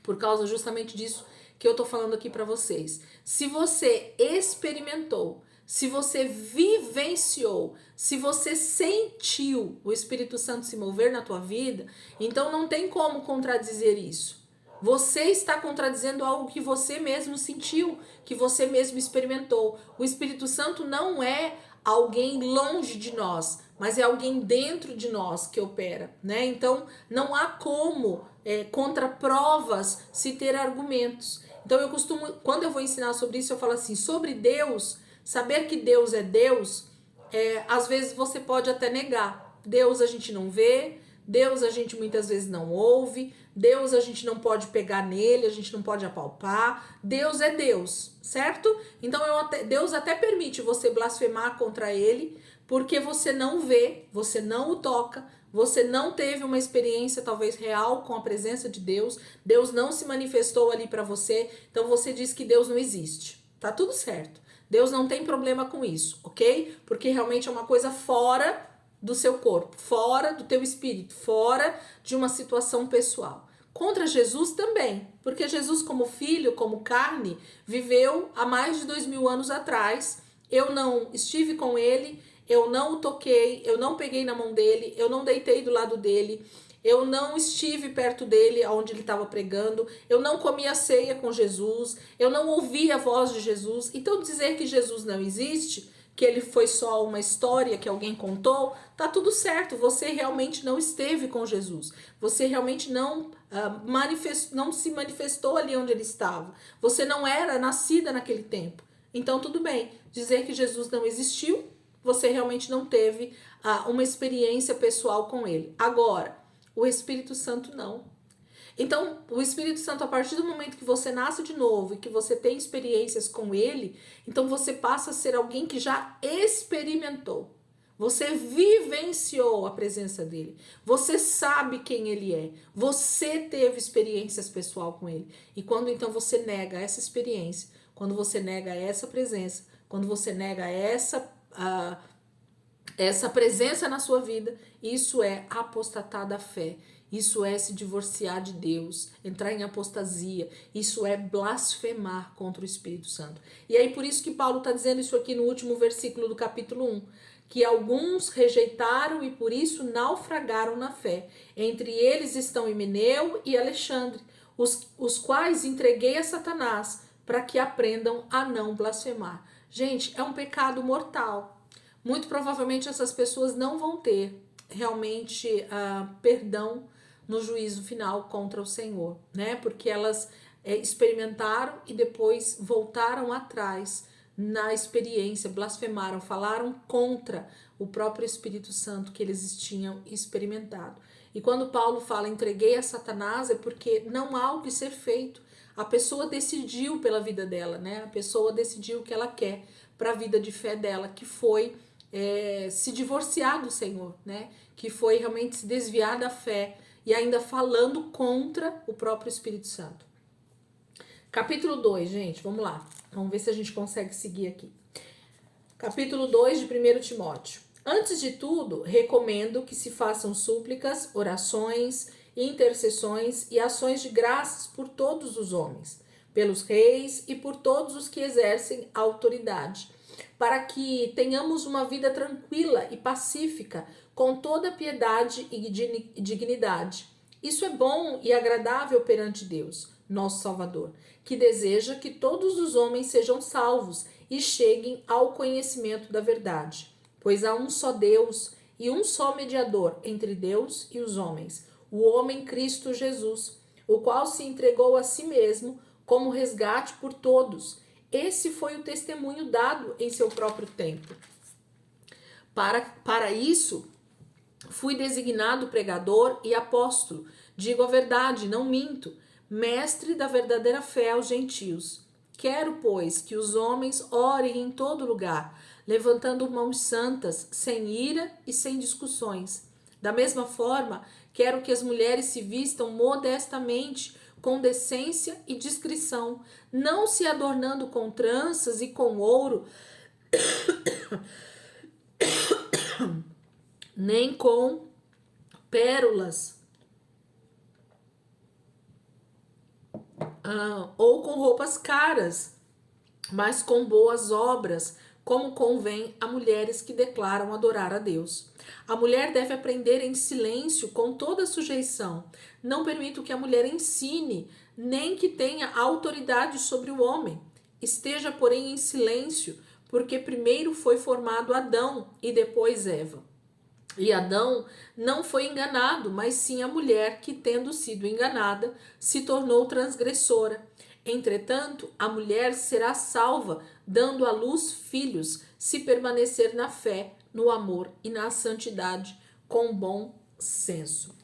Por causa justamente disso que eu tô falando aqui para vocês. Se você experimentou, se você vivenciou, se você sentiu o Espírito Santo se mover na tua vida, então não tem como contradizer isso. Você está contradizendo algo que você mesmo sentiu, que você mesmo experimentou. O Espírito Santo não é alguém longe de nós, mas é alguém dentro de nós que opera, né? Então não há como contra provas se ter argumentos. Então eu costumo, quando eu vou ensinar sobre isso, eu falo assim, sobre Deus, saber que Deus é Deus, às vezes você pode até negar. Deus a gente não vê, Deus a gente muitas vezes não ouve, Deus a gente não pode pegar nele, a gente não pode apalpar. Deus é Deus, certo? Então Deus até permite você blasfemar contra ele, porque você não vê, você não o toca, você não teve uma experiência talvez real com a presença de Deus, Deus não se manifestou ali para você, então você diz que Deus não existe. Tá tudo certo. Deus não tem problema com isso, ok? Porque realmente é uma coisa fora do seu corpo, fora do teu espírito, fora de uma situação pessoal. Contra Jesus também, porque Jesus como filho, como carne, viveu há mais de 2000 anos atrás. Eu não estive com ele, eu não o toquei, eu não peguei na mão dele, eu não deitei do lado dele, eu não estive perto dele onde ele estava pregando, eu não comi a ceia com Jesus, eu não ouvi a voz de Jesus. Então dizer que Jesus não existe, que ele foi só uma história que alguém contou, tá tudo certo, você realmente não esteve com Jesus, você realmente não se manifestou ali onde ele estava, você não era nascida naquele tempo, então tudo bem, dizer que Jesus não existiu, você realmente não teve uma experiência pessoal com ele. Agora, o Espírito Santo não. Então, o Espírito Santo, a partir do momento que você nasce de novo e que você tem experiências com ele, então você passa a ser alguém que já experimentou. Você vivenciou a presença dele. Você sabe quem ele é. Você teve experiências pessoal com ele. E quando então você nega essa experiência, quando você nega essa presença, quando você nega essa presença na sua vida, isso é apostatar da fé. Isso é se divorciar de Deus, entrar em apostasia. Isso é blasfemar contra o Espírito Santo. E aí por isso que Paulo está dizendo isso aqui no último versículo do capítulo 1. Que alguns rejeitaram e por isso naufragaram na fé. Entre eles estão Himeneu e Alexandre, os quais entreguei a Satanás para que aprendam a não blasfemar. Gente, é um pecado mortal. Muito provavelmente essas pessoas não vão ter realmente perdão no juízo final contra o Senhor, né? Porque elas experimentaram e depois voltaram atrás na experiência, blasfemaram, falaram contra o próprio Espírito Santo que eles tinham experimentado. E quando Paulo fala entreguei a Satanás, é porque não há o que ser feito. A pessoa decidiu pela vida dela, né? A pessoa decidiu o que ela quer para a vida de fé dela, que foi se divorciar do Senhor, né? Que foi realmente se desviar da fé e ainda falando contra o próprio Espírito Santo. Capítulo 2, gente, vamos lá. Vamos ver se a gente consegue seguir aqui. Capítulo 2 de 1 Timóteo. Antes de tudo, recomendo que se façam súplicas, orações, intercessões e ações de graças por todos os homens, pelos reis e por todos os que exercem autoridade, para que tenhamos uma vida tranquila e pacífica, com toda piedade e dignidade. Isso é bom e agradável perante Deus, nosso Salvador, que deseja que todos os homens sejam salvos e cheguem ao conhecimento da verdade. Pois há um só Deus e um só mediador entre Deus e os homens, o homem Cristo Jesus, o qual se entregou a si mesmo como resgate por todos. Esse foi o testemunho dado em seu próprio tempo. Para isso, fui designado pregador e apóstolo. Digo a verdade, não minto, mestre da verdadeira fé aos gentios. Quero, pois, que os homens orem em todo lugar, levantando mãos santas, sem ira e sem discussões. Da mesma forma, quero que as mulheres se vistam modestamente, com decência e discrição, não se adornando com tranças e com ouro, nem com pérolas, ou com roupas caras, mas com boas obras, como convém a mulheres que declaram adorar a Deus. A mulher deve aprender em silêncio, com toda sujeição. Não permito que a mulher ensine, nem que tenha autoridade sobre o homem. Esteja, porém, em silêncio, porque primeiro foi formado Adão e depois Eva. E Adão não foi enganado, mas sim a mulher que, tendo sido enganada, se tornou transgressora. Entretanto, a mulher será salva, dando à luz filhos, se permanecer na fé, no amor e na santidade, com bom senso.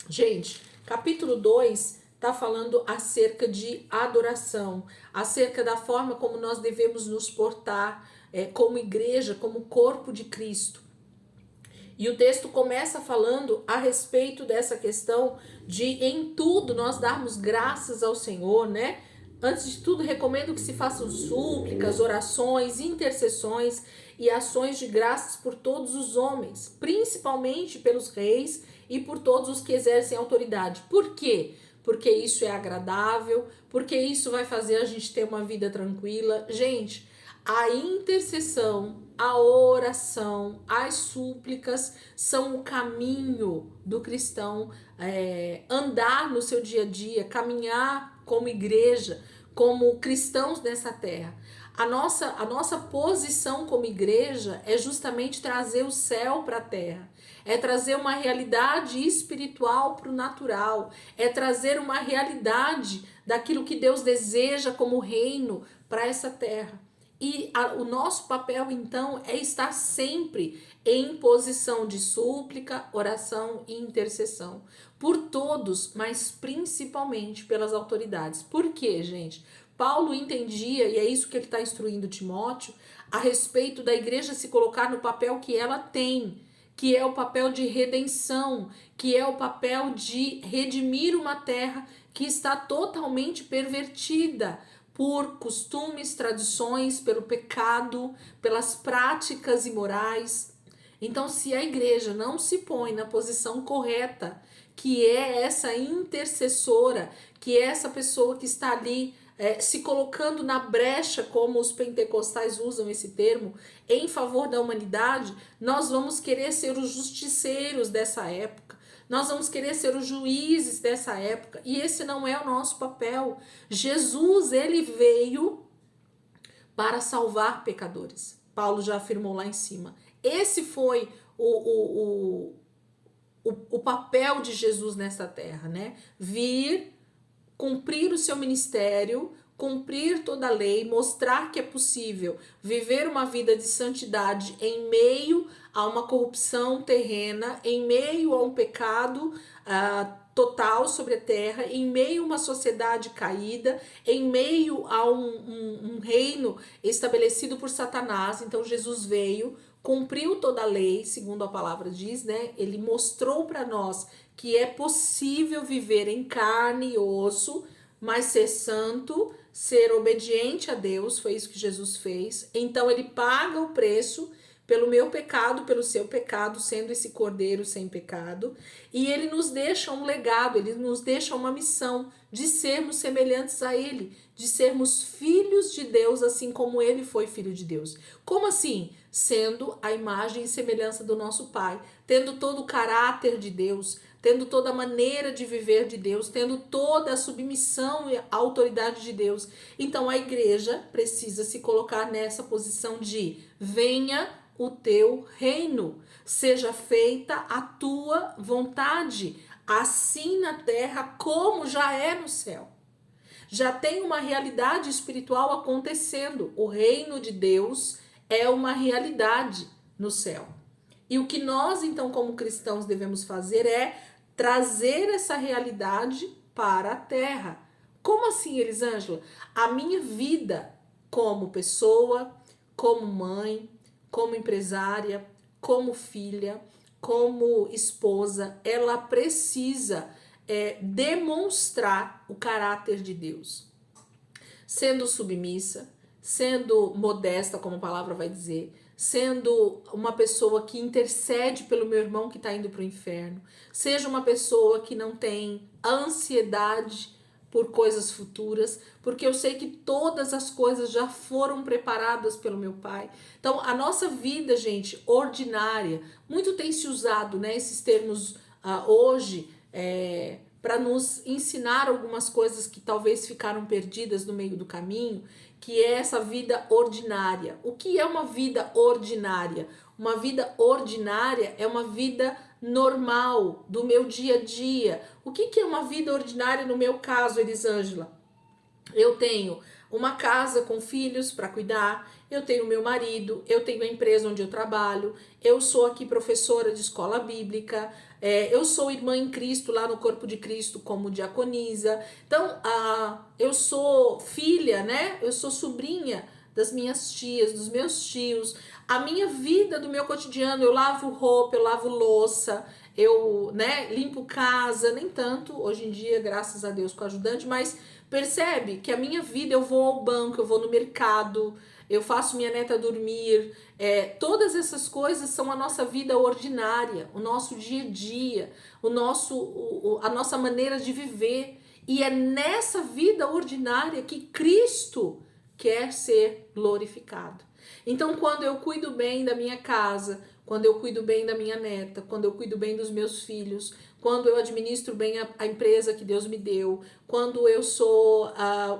Gente, capítulo 2 está falando acerca de adoração, acerca da forma como nós devemos nos portar como igreja, como corpo de Cristo. E o texto começa falando a respeito dessa questão de em tudo nós darmos graças ao Senhor, né? Antes de tudo, recomendo que se façam súplicas, orações, intercessões e ações de graças por todos os homens, principalmente pelos reis e por todos os que exercem autoridade. Por quê? Porque isso é agradável, porque isso vai fazer a gente ter uma vida tranquila. Gente, a intercessão, a oração, as súplicas são o caminho do cristão andar no seu dia a dia, caminhar como igreja, como cristãos nessa terra. A nossa posição como igreja é justamente trazer o céu para a terra, é trazer uma realidade espiritual para o natural, é trazer uma realidade daquilo que Deus deseja como reino para essa terra. E o nosso papel, então, é estar sempre em posição de súplica, oração e intercessão. Por todos, mas principalmente pelas autoridades. Por quê, gente? Paulo entendia, e é isso que ele está instruindo Timóteo, a respeito da igreja se colocar no papel que ela tem, que é o papel de redenção, que é o papel de redimir uma terra que está totalmente pervertida por costumes, tradições, pelo pecado, pelas práticas imorais. Então, se a igreja não se põe na posição correta, que é essa intercessora, que é essa pessoa que está ali se colocando na brecha, como os pentecostais usam esse termo, em favor da humanidade, nós vamos querer ser os justiceiros dessa época. Nós vamos querer ser os juízes dessa época, e esse não é o nosso papel. Jesus, ele veio para salvar pecadores. Paulo já afirmou lá em cima. Esse foi o papel de Jesus nessa terra, né? Vir, cumprir o seu ministério, cumprir toda a lei, mostrar que é possível viver uma vida de santidade em meio a uma corrupção terrena, em meio a um pecado total sobre a terra, em meio a uma sociedade caída, em meio a um reino estabelecido por Satanás. Então Jesus veio, cumpriu toda a lei, segundo a palavra diz, né? Ele mostrou para nós que é possível viver em carne e osso, mas ser santo, ser obediente a Deus, foi isso que Jesus fez. Então ele paga o preço pelo meu pecado, pelo seu pecado, sendo esse cordeiro sem pecado, e ele nos deixa um legado, ele nos deixa uma missão de sermos semelhantes a ele, de sermos filhos de Deus, assim como ele foi filho de Deus. Como assim? Sendo a imagem e semelhança do nosso Pai, tendo todo o caráter de Deus, tendo toda a maneira de viver de Deus, tendo toda a submissão e a autoridade de Deus. Então a igreja precisa se colocar nessa posição de venha o teu reino, seja feita a tua vontade, assim na terra como já é no céu. Já tem uma realidade espiritual acontecendo. O reino de Deus é uma realidade no céu. E o que nós, então, como cristãos, devemos fazer é trazer essa realidade para a terra. Como assim, Elisângela? A minha vida como pessoa, como mãe, como empresária, como filha, como esposa, ela precisa demonstrar o caráter de Deus, sendo submissa, sendo modesta, como a palavra vai dizer, sendo uma pessoa que intercede pelo meu irmão que está indo para o inferno, seja uma pessoa que não tem ansiedade por coisas futuras, porque eu sei que todas as coisas já foram preparadas pelo meu Pai. Então, a nossa vida, gente, ordinária, muito tem se usado, né, esses termos hoje, para nos ensinar algumas coisas que talvez ficaram perdidas no meio do caminho, que é essa vida ordinária. O que é uma vida ordinária? Uma vida ordinária é uma vida normal, do meu dia a dia. O que é uma vida ordinária no meu caso, Elisângela? Eu tenho uma casa com filhos para cuidar, eu tenho meu marido, eu tenho a empresa onde eu trabalho, eu sou aqui professora de escola bíblica, eu sou irmã em Cristo lá no Corpo de Cristo como diaconisa. Então, eu sou filha, né? Eu sou sobrinha das minhas tias, dos meus tios. A minha vida do meu cotidiano, eu lavo roupa, eu lavo louça, eu, né, limpo casa, nem tanto hoje em dia, graças a Deus, com ajudante, mas percebe que a minha vida, eu vou ao banco, eu vou no mercado, eu faço minha neta dormir, todas essas coisas são a nossa vida ordinária, o nosso dia a dia, a nossa maneira de viver. E é nessa vida ordinária que Cristo quer ser glorificado. Então, quando eu cuido bem da minha casa, quando eu cuido bem da minha neta, quando eu cuido bem dos meus filhos, quando eu administro bem a empresa que Deus me deu, quando eu sou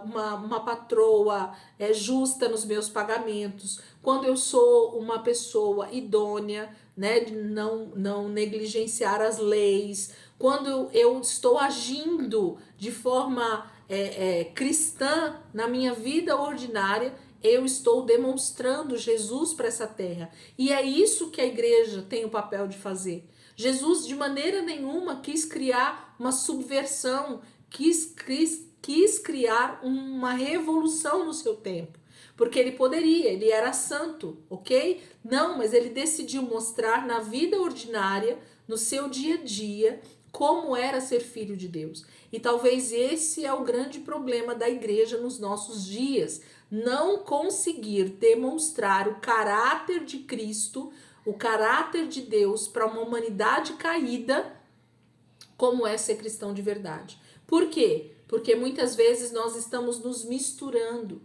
uma patroa justa nos meus pagamentos, quando eu sou uma pessoa idônea, né, de não negligenciar as leis, quando eu estou agindo de forma cristã na minha vida ordinária, eu estou demonstrando Jesus para essa terra. E é isso que a igreja tem o papel de fazer. Jesus de maneira nenhuma quis criar uma subversão, quis criar uma revolução no seu tempo. Porque ele poderia, ele era santo, ok? Não, mas ele decidiu mostrar na vida ordinária, no seu dia a dia, como era ser filho de Deus. E talvez esse é o grande problema da igreja nos nossos dias. Não conseguir demonstrar o caráter de Cristo, o caráter de Deus para uma humanidade caída, como é ser cristão de verdade. Por quê? Porque muitas vezes nós estamos nos misturando.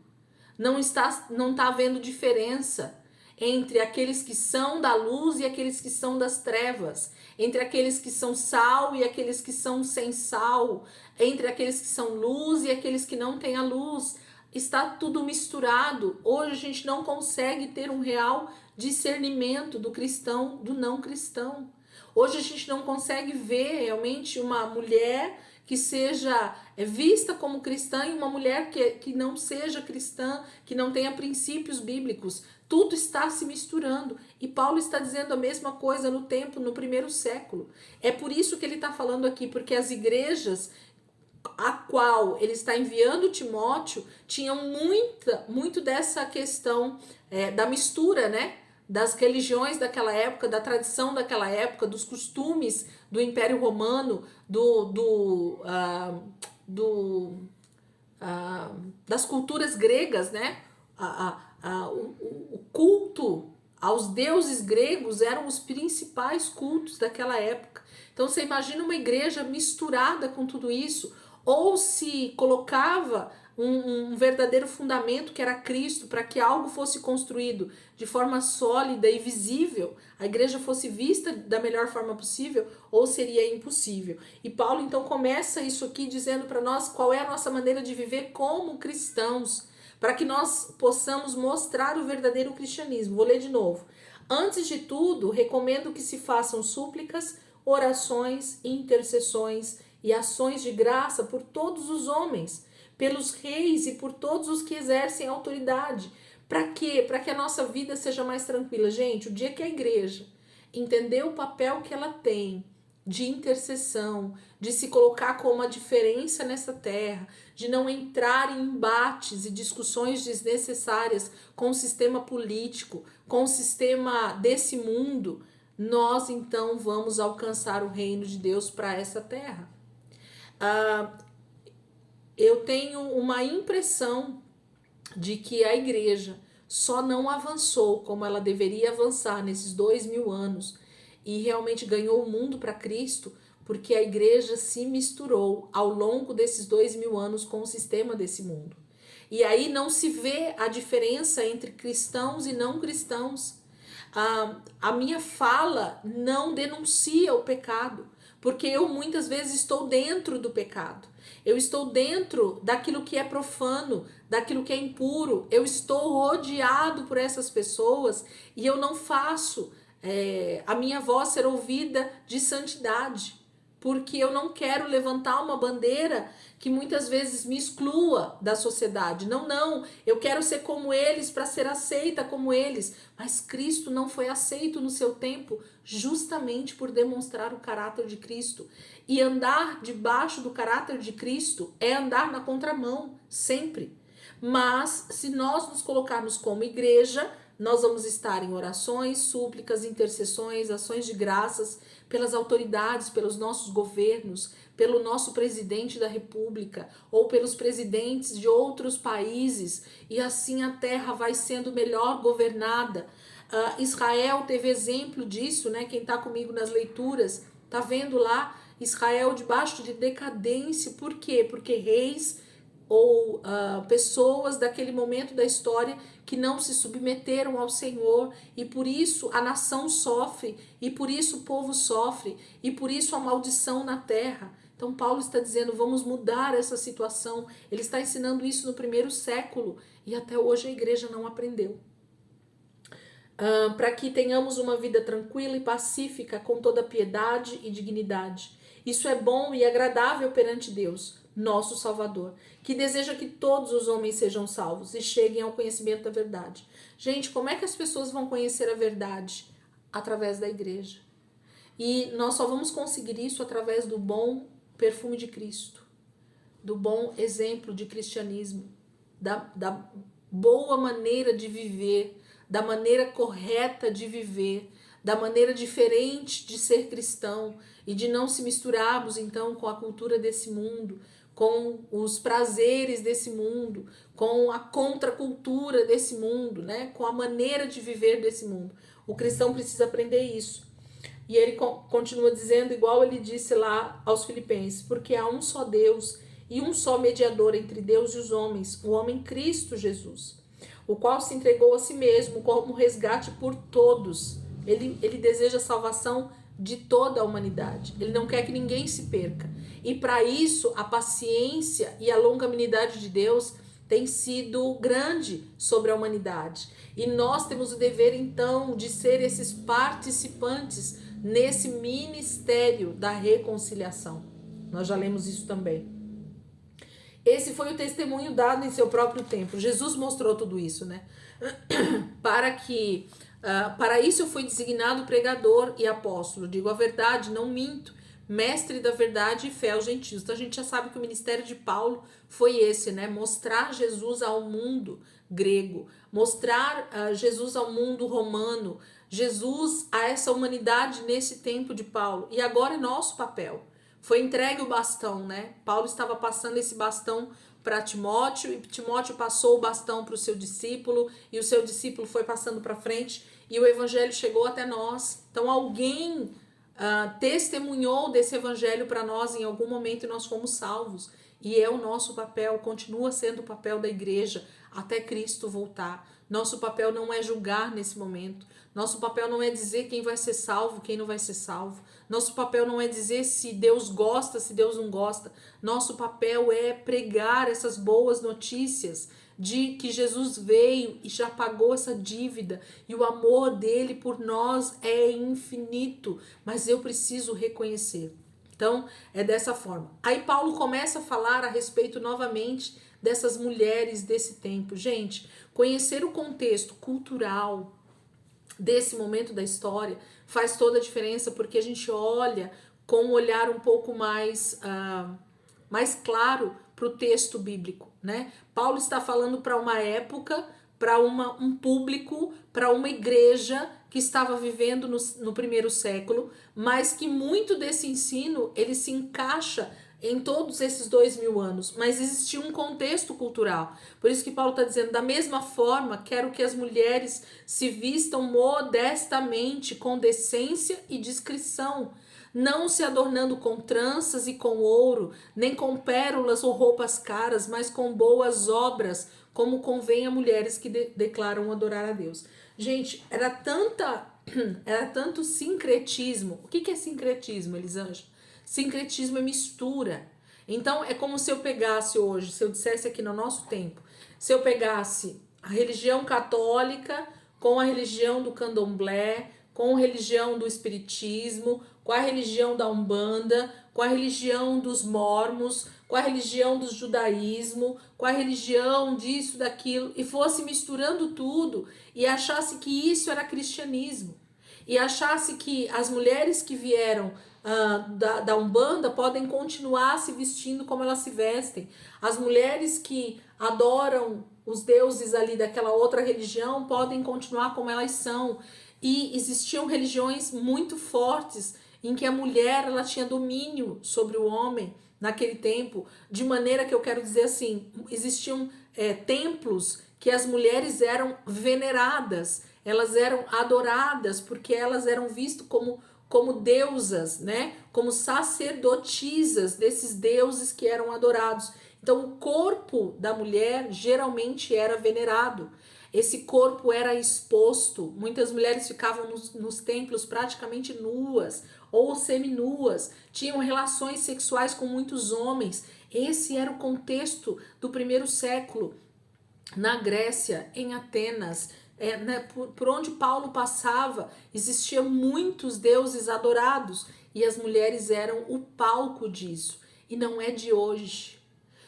Não está havendo diferença entre aqueles que são da luz e aqueles que são das trevas, entre aqueles que são sal e aqueles que são sem sal, entre aqueles que são luz e aqueles que não têm a luz. Está tudo misturado. Hoje a gente não consegue ter um real discernimento do cristão, do não cristão. Hoje a gente não consegue ver realmente uma mulher que seja vista como cristã e uma mulher que não seja cristã, que não tenha princípios bíblicos. Tudo está se misturando. E Paulo está dizendo a mesma coisa no primeiro século. É por isso que ele está falando aqui, porque as igrejas a qual ele está enviando Timóteo tinham muito dessa questão da mistura, né? Das religiões daquela época, da tradição daquela época, dos costumes do Império Romano, das culturas gregas, né? O culto aos deuses gregos eram os principais cultos daquela época. Então você imagina uma igreja misturada com tudo isso, ou se colocava um verdadeiro fundamento que era Cristo, para que algo fosse construído de forma sólida e visível, a igreja fosse vista da melhor forma possível, ou seria impossível. E Paulo então começa isso aqui dizendo para nós qual é a nossa maneira de viver como cristãos, para que nós possamos mostrar o verdadeiro cristianismo. Vou ler de novo. Antes de tudo, recomendo que se façam súplicas, orações, intercessões e ações de graça por todos os homens, pelos reis e por todos os que exercem autoridade. Para quê? Para que a nossa vida seja mais tranquila. Gente, o dia que a igreja entender o papel que ela tem de intercessão, de se colocar como uma diferença nessa terra, de não entrar em embates e discussões desnecessárias com o sistema político, com o sistema desse mundo, nós então vamos alcançar o reino de Deus para essa terra. Eu tenho uma impressão de que a igreja só não avançou como ela deveria avançar nesses 2000 anos e realmente ganhou o mundo para Cristo, porque a igreja se misturou ao longo desses 2000 anos com o sistema desse mundo. E aí não se vê a diferença entre cristãos e não cristãos. A minha fala não denuncia o pecado, porque eu muitas vezes estou dentro do pecado. Eu estou dentro daquilo que é profano, daquilo que é impuro. Eu estou rodeado por essas pessoas e eu não faço a minha voz ser ouvida de santidade, porque eu não quero levantar uma bandeira que muitas vezes me exclua da sociedade. Não, eu quero ser como eles para ser aceita como eles. Mas Cristo não foi aceito no seu tempo justamente por demonstrar o caráter de Cristo. E andar debaixo do caráter de Cristo é andar na contramão, sempre. Mas se nós nos colocarmos como igreja, nós vamos estar em orações, súplicas, intercessões, ações de graças pelas autoridades, pelos nossos governos, pelo nosso presidente da República ou pelos presidentes de outros países, e assim a terra vai sendo melhor governada. Israel teve exemplo disso, né? Quem está comigo nas leituras tá vendo lá Israel debaixo de decadência. Por quê? Porque reis ou pessoas daquele momento da história que não se submeteram ao Senhor, e por isso a nação sofre, e por isso o povo sofre, e por isso a maldição na terra. Então Paulo está dizendo, vamos mudar essa situação. Ele está ensinando isso no primeiro século, e até hoje a igreja não aprendeu. Para que tenhamos uma vida tranquila e pacífica, com toda piedade e dignidade. Isso é bom e agradável perante Deus, nosso Salvador, que deseja que todos os homens sejam salvos e cheguem ao conhecimento da verdade. Gente, como é que as pessoas vão conhecer a verdade? Através da igreja. E nós só vamos conseguir isso através do bom perfume de Cristo, do bom exemplo de cristianismo, da boa maneira de viver, da maneira correta de viver, da maneira diferente de ser cristão e de não se misturarmos então com a cultura desse mundo, com os prazeres desse mundo, com a contracultura desse mundo, né? Com a maneira de viver desse mundo. O cristão precisa aprender isso. E ele continua dizendo, igual ele disse lá aos Filipenses, porque há um só Deus e um só mediador entre Deus e os homens, o homem Cristo Jesus, o qual se entregou a si mesmo como resgate por todos. Ele deseja a salvação de toda a humanidade. Ele não quer que ninguém se perca. E para isso, a paciência e a longanimidade de Deus tem sido grande sobre a humanidade. E nós temos o dever, então, de ser esses participantes nesse ministério da reconciliação. Nós já lemos isso também. Esse foi o testemunho dado em seu próprio tempo. Jesus mostrou tudo isso, né? Para isso eu fui designado pregador e apóstolo. Digo a verdade, não minto. Mestre da verdade e fé aos gentios. Então a gente já sabe que o ministério de Paulo foi esse, né? Mostrar Jesus ao mundo grego, mostrar Jesus ao mundo romano, Jesus a essa humanidade nesse tempo de Paulo. E agora é nosso papel. Foi entregue o bastão, né? Paulo estava passando esse bastão para Timóteo, e Timóteo passou o bastão para o seu discípulo, e o seu discípulo foi passando para frente, e o evangelho chegou até nós. Então alguém testemunhou desse evangelho para nós em algum momento e nós fomos salvos. E é o nosso papel, continua sendo o papel da igreja até Cristo voltar. Nosso papel não é julgar nesse momento. Nosso papel não é dizer quem vai ser salvo, quem não vai ser salvo. Nosso papel não é dizer se Deus gosta, se Deus não gosta. Nosso papel é pregar essas boas notícias de que Jesus veio e já pagou essa dívida e o amor dele por nós é infinito, mas eu preciso reconhecer. Então, é dessa forma. Aí Paulo começa a falar a respeito novamente dessas mulheres desse tempo. Gente, conhecer o contexto cultural desse momento da história faz toda a diferença, porque a gente olha com um olhar um pouco mais claro para o texto bíblico, né? Paulo está falando para uma época, para um público, para uma igreja que estava vivendo no primeiro século, mas que muito desse ensino ele se encaixa em todos esses 2000 anos, mas existia um contexto cultural. Por isso que Paulo está dizendo, da mesma forma, quero que as mulheres se vistam modestamente, com decência e discrição, não se adornando com tranças e com ouro, nem com pérolas ou roupas caras, mas com boas obras, como convém a mulheres que declaram adorar a Deus. Gente, era tanto sincretismo. O que é sincretismo, Elisângela? Sincretismo é mistura. Então é como se eu pegasse hoje, se eu dissesse aqui no nosso tempo, se eu pegasse a religião católica com a religião do candomblé, com a religião do espiritismo, com a religião da Umbanda, com a religião dos mormons, com a religião do judaísmo, com a religião disso, daquilo, e fosse misturando tudo e achasse que isso era cristianismo, e achasse que as mulheres que vieram da Umbanda podem continuar se vestindo como elas se vestem, as mulheres que adoram os deuses ali daquela outra religião podem continuar como elas são. E existiam religiões muito fortes em que a mulher ela tinha domínio sobre o homem naquele tempo, de maneira que eu quero dizer assim, existiam templos que as mulheres eram veneradas, elas eram adoradas, porque elas eram vistas como deusas, né? Como sacerdotisas desses deuses que eram adorados. Então o corpo da mulher geralmente era venerado. Esse corpo era exposto, muitas mulheres ficavam nos templos praticamente nuas ou seminuas, tinham relações sexuais com muitos homens. Esse era o contexto do primeiro século, na Grécia, em Atenas, por onde Paulo passava, existiam muitos deuses adorados e as mulheres eram o palco disso, e não é de hoje.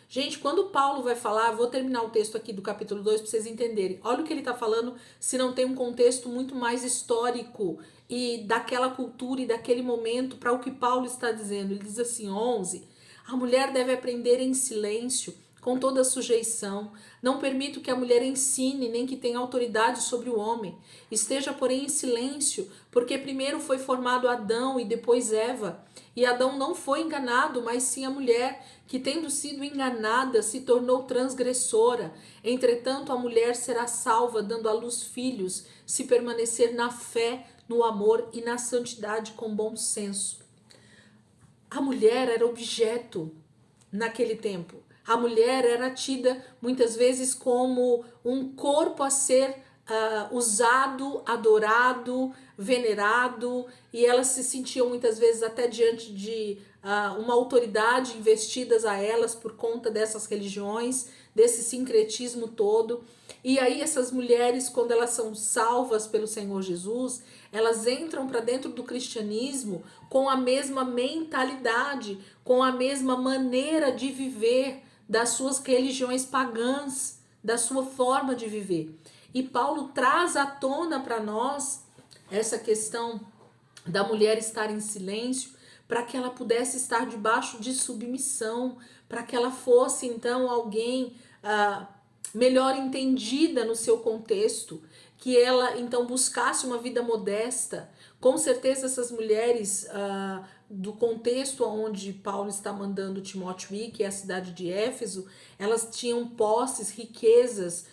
Gente, quando Paulo vai falar, vou terminar o texto aqui do capítulo 2 para vocês entenderem. Olha o que ele está falando, se não tem um contexto muito mais histórico e daquela cultura e daquele momento para o que Paulo está dizendo. Ele diz assim, 11, a mulher deve aprender em silêncio, com toda sujeição. Não permito que a mulher ensine, nem que tenha autoridade sobre o homem. Esteja, porém, em silêncio, porque primeiro foi formado Adão e depois Eva. E Adão não foi enganado, mas sim a mulher, que tendo sido enganada, se tornou transgressora. Entretanto, a mulher será salva, dando à luz filhos, se permanecer na fé, no amor e na santidade com bom senso. A mulher era objeto naquele tempo. A mulher era tida muitas vezes como um corpo a ser usado, adorado, venerado, e elas se sentiam muitas vezes até diante de uma autoridade investidas a elas por conta dessas religiões, desse sincretismo todo. E aí essas mulheres, quando elas são salvas pelo Senhor Jesus, elas entram para dentro do cristianismo com a mesma mentalidade, com a mesma maneira de viver das suas religiões pagãs, da sua forma de viver. E Paulo traz à tona para nós essa questão da mulher estar em silêncio, para que ela pudesse estar debaixo de submissão, para que ela fosse então alguém melhor entendida no seu contexto, que ela então buscasse uma vida modesta. Com certeza essas mulheres do contexto onde Paulo está mandando Timóteo ir, que é a cidade de Éfeso, elas tinham posses, riquezas.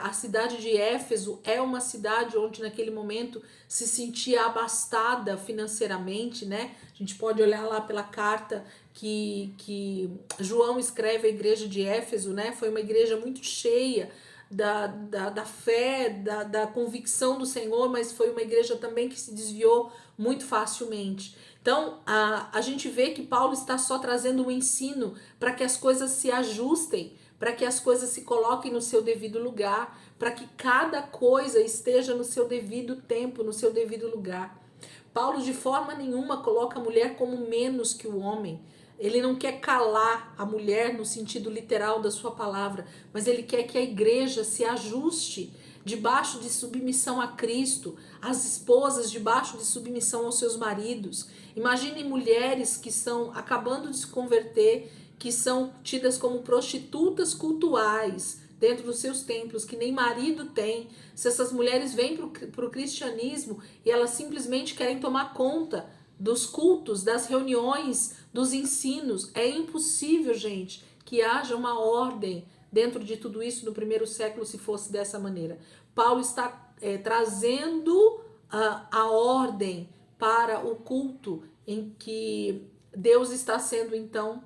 A cidade de Éfeso é uma cidade onde naquele momento se sentia abastada financeiramente, né? A gente pode olhar lá pela carta que João escreve à igreja de Éfeso, né? Foi uma igreja muito cheia da fé, da convicção do Senhor, mas foi uma igreja também que se desviou muito facilmente. Então, a gente vê que Paulo está só trazendo um ensino para que as coisas se ajustem, para que as coisas se coloquem no seu devido lugar, para que cada coisa esteja no seu devido tempo, no seu devido lugar. Paulo de forma nenhuma coloca a mulher como menos que o homem. Ele não quer calar a mulher no sentido literal da sua palavra, mas ele quer que a igreja se ajuste debaixo de submissão a Cristo, as esposas debaixo de submissão aos seus maridos. Imaginem mulheres que estão acabando de se converter, que são tidas como prostitutas cultuais dentro dos seus templos, que nem marido tem. Se essas mulheres vêm para o cristianismo e elas simplesmente querem tomar conta dos cultos, das reuniões, dos ensinos. É impossível, gente, que haja uma ordem dentro de tudo isso no primeiro século se fosse dessa maneira. Paulo está trazendo a ordem para o culto em que Deus está sendo então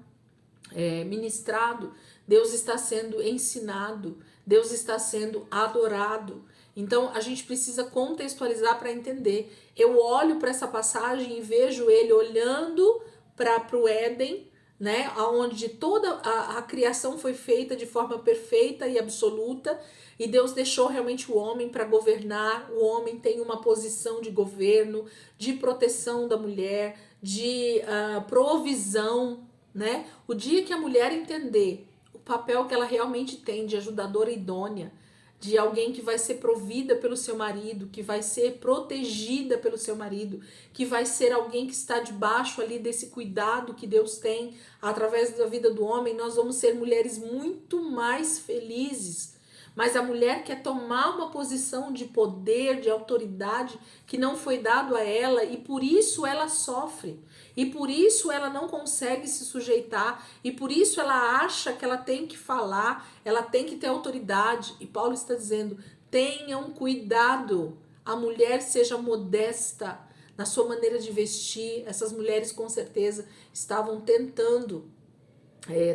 ministrado, Deus está sendo ensinado, Deus está sendo adorado. Então a gente precisa contextualizar para entender. Eu olho para essa passagem e vejo ele olhando para o Éden, né, onde toda a criação foi feita de forma perfeita e absoluta, e Deus deixou realmente o homem para governar. O homem tem uma posição de governo, de proteção da mulher, de provisão, né? O dia que a mulher entender o papel que ela realmente tem de ajudadora idônea, de alguém que vai ser provida pelo seu marido, que vai ser protegida pelo seu marido, que vai ser alguém que está debaixo ali desse cuidado que Deus tem através da vida do homem, nós vamos ser mulheres muito mais felizes. Mas a mulher quer tomar uma posição de poder, de autoridade que não foi dado a ela, e por isso ela sofre. E por isso ela não consegue se sujeitar, e por isso ela acha que ela tem que falar, ela tem que ter autoridade. E Paulo está dizendo: tenham cuidado, a mulher seja modesta na sua maneira de vestir. Essas mulheres com certeza estavam tentando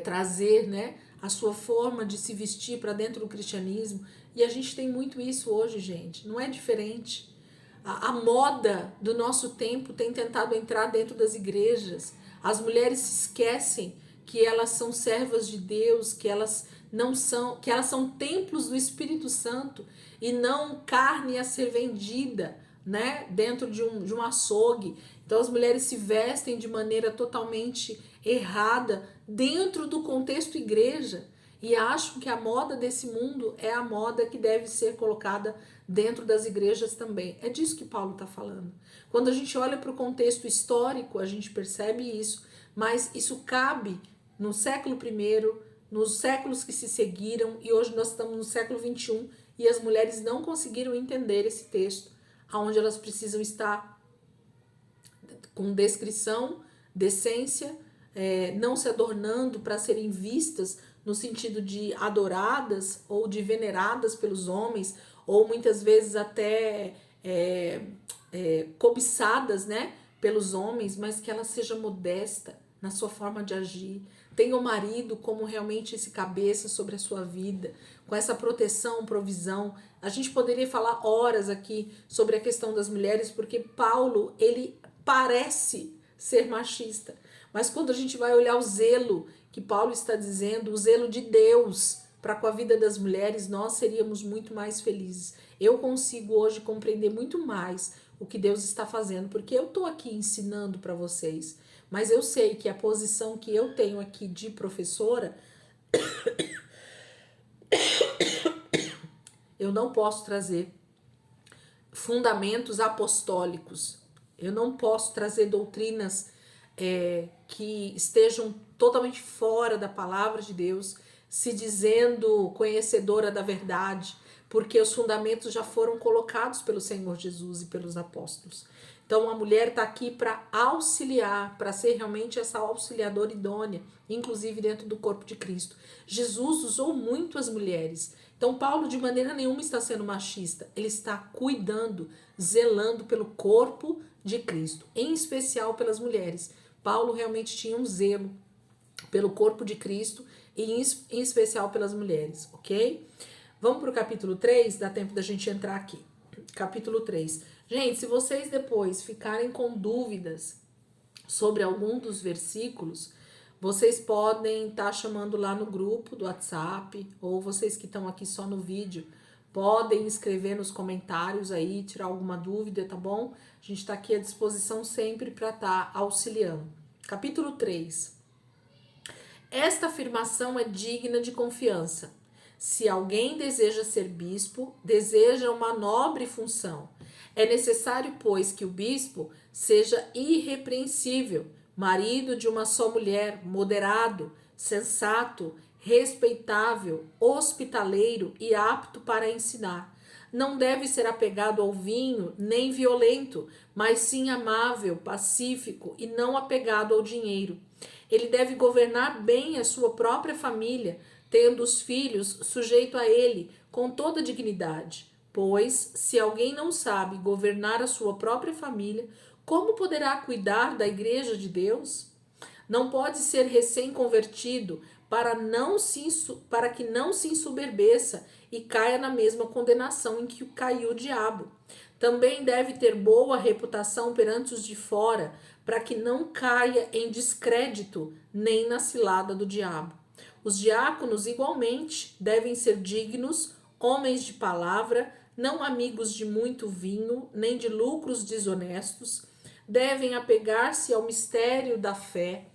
trazer, né, a sua forma de se vestir para dentro do cristianismo, e a gente tem muito isso hoje, gente, não é diferente. A moda do nosso tempo tem tentado entrar dentro das igrejas. As mulheres se esquecem que elas são servas de Deus, que elas não são, que elas são templos do Espírito Santo e não carne a ser vendida, né, dentro de um açougue. Então as mulheres se vestem de maneira totalmente errada dentro do contexto igreja e acham que a moda desse mundo é a moda que deve ser colocada dentro das igrejas também. É disso que Paulo está falando. Quando a gente olha para o contexto histórico, a gente percebe isso, mas isso cabe no século I, nos séculos que se seguiram, e hoje nós estamos no século XXI e as mulheres não conseguiram entender esse texto, onde elas precisam estar com descrição, decência, não se adornando para serem vistas no sentido de adoradas ou de veneradas pelos homens, ou muitas vezes até cobiçadas, né, pelos homens, mas que ela seja modesta na sua forma de agir. Tenha o marido como realmente esse cabeça sobre a sua vida, com essa proteção, provisão. A gente poderia falar horas aqui sobre a questão das mulheres, porque Paulo, ele parece ser machista, mas quando a gente vai olhar o zelo que Paulo está dizendo, o zelo de Deus para com a vida das mulheres, nós seríamos muito mais felizes. Eu consigo hoje compreender muito mais o que Deus está fazendo, porque eu estou aqui ensinando para vocês, mas eu sei que a posição que eu tenho aqui de professora, eu não posso trazer fundamentos apostólicos, eu não posso trazer doutrinas que estejam totalmente fora da palavra de Deus, se dizendo conhecedora da verdade, porque os fundamentos já foram colocados pelo Senhor Jesus e pelos apóstolos. Então a mulher está aqui para auxiliar, para ser realmente essa auxiliadora idônea, inclusive dentro do corpo de Cristo. Jesus usou muito as mulheres. Então Paulo de maneira nenhuma está sendo machista, ele está cuidando, zelando pelo corpo de Cristo, em especial pelas mulheres. Paulo realmente tinha um zelo pelo corpo de Cristo e em especial pelas mulheres, ok? Vamos para o capítulo 3, dá tempo da gente entrar aqui. Capítulo 3. Gente, se vocês depois ficarem com dúvidas sobre algum dos versículos, vocês podem estar chamando lá no grupo do WhatsApp, ou vocês que estão aqui só no vídeo, podem escrever nos comentários aí, tirar alguma dúvida, tá bom? A gente está aqui à disposição sempre para estar auxiliando. Capítulo 3. Esta afirmação é digna de confiança. Se alguém deseja ser bispo, deseja uma nobre função. É necessário, pois, que o bispo seja irrepreensível, marido de uma só mulher, moderado, sensato, respeitável, hospitaleiro e apto para ensinar. Não deve ser apegado ao vinho, nem violento, mas sim amável, pacífico e não apegado ao dinheiro. Ele deve governar bem a sua própria família, tendo os filhos sujeito a ele com toda dignidade. Pois, se alguém não sabe governar a sua própria família, como poderá cuidar da igreja de Deus? Não pode ser recém-convertido para que não se ensoberbeça e caia na mesma condenação em que caiu o diabo. Também deve ter boa reputação perante os de fora, para que não caia em descrédito nem na cilada do diabo. Os diáconos, igualmente, devem ser dignos, homens de palavra, não amigos de muito vinho, nem de lucros desonestos. Devem apegar-se ao mistério da fé,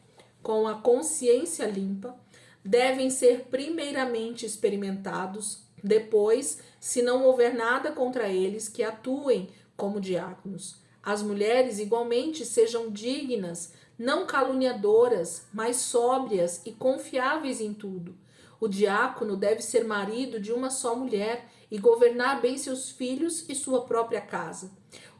com a consciência limpa, devem ser primeiramente experimentados, depois, se não houver nada contra eles, que atuem como diáconos. As mulheres, igualmente, sejam dignas, não caluniadoras, mas sóbrias e confiáveis em tudo. O diácono deve ser marido de uma só mulher e governar bem seus filhos e sua própria casa.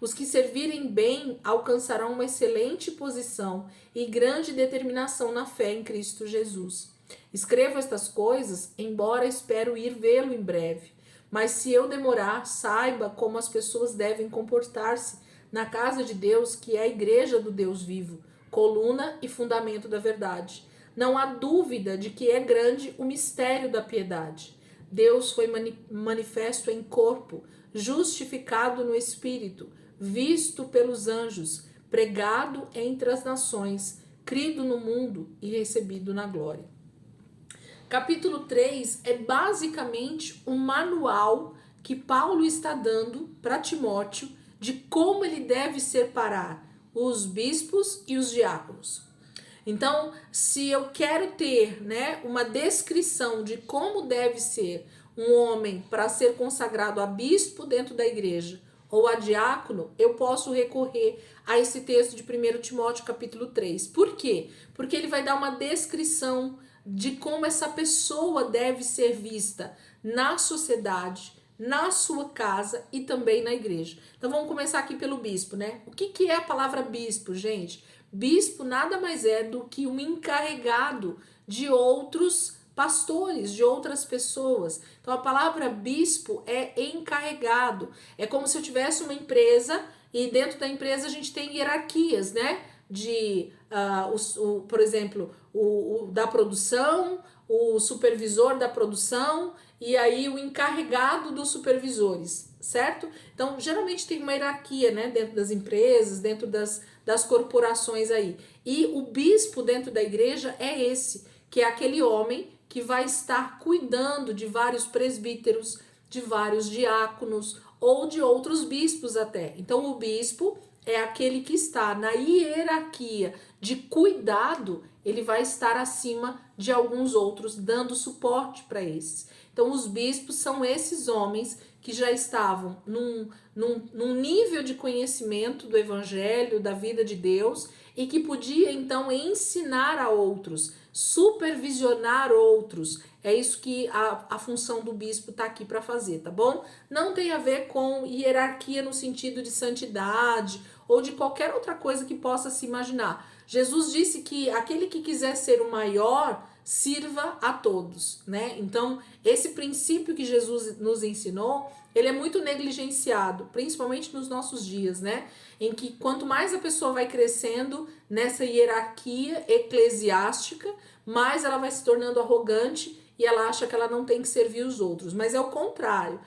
Os que servirem bem alcançarão uma excelente posição e grande determinação na fé em Cristo Jesus. Escrevo estas coisas, embora espero ir vê-lo em breve. Mas se eu demorar, saiba como as pessoas devem comportar-se na casa de Deus, que é a igreja do Deus vivo, coluna e fundamento da verdade. Não há dúvida de que é grande o mistério da piedade. Deus foi manifesto em corpo, justificado no Espírito, visto pelos anjos, pregado entre as nações, crido no mundo e recebido na glória. Capítulo 3 é basicamente um manual que Paulo está dando para Timóteo de como ele deve separar os bispos e os diáconos. Então, se eu quero ter, uma descrição de como deve ser um homem para ser consagrado a bispo dentro da igreja ou a diácono, eu posso recorrer a esse texto de 1 Timóteo capítulo 3. Por quê? Porque ele vai dar uma descrição de como essa pessoa deve ser vista na sociedade, na sua casa e também na igreja. Então vamos começar aqui pelo bispo, O que é a palavra bispo, gente? Bispo nada mais é do que um encarregado de outros pastores, de outras pessoas. Então a palavra bispo é encarregado. É como se eu tivesse uma empresa e dentro da empresa a gente tem hierarquias, por exemplo, o da produção, o supervisor da produção e aí o encarregado dos supervisores, certo? Então, geralmente tem uma hierarquia, dentro das empresas, dentro das corporações aí. E o bispo dentro da igreja é esse, que é aquele homem que vai estar cuidando de vários presbíteros, de vários diáconos ou de outros bispos até. Então, o bispo é aquele que está na hierarquia de cuidado, ele vai estar acima de alguns outros, dando suporte para esses. Então, os bispos são esses homens que já estavam num nível de conhecimento do evangelho, da vida de Deus, e que podia, então, ensinar a outros, supervisionar outros. É isso que a função do bispo está aqui para fazer, tá bom? Não tem a ver com hierarquia no sentido de santidade ou de qualquer outra coisa que possa se imaginar. Jesus disse que aquele que quiser ser o maior, sirva a todos, Então, esse princípio que Jesus nos ensinou, ele é muito negligenciado, principalmente nos nossos dias, Em que quanto mais a pessoa vai crescendo nessa hierarquia eclesiástica, mais ela vai se tornando arrogante e ela acha que ela não tem que servir os outros. Mas é o contrário,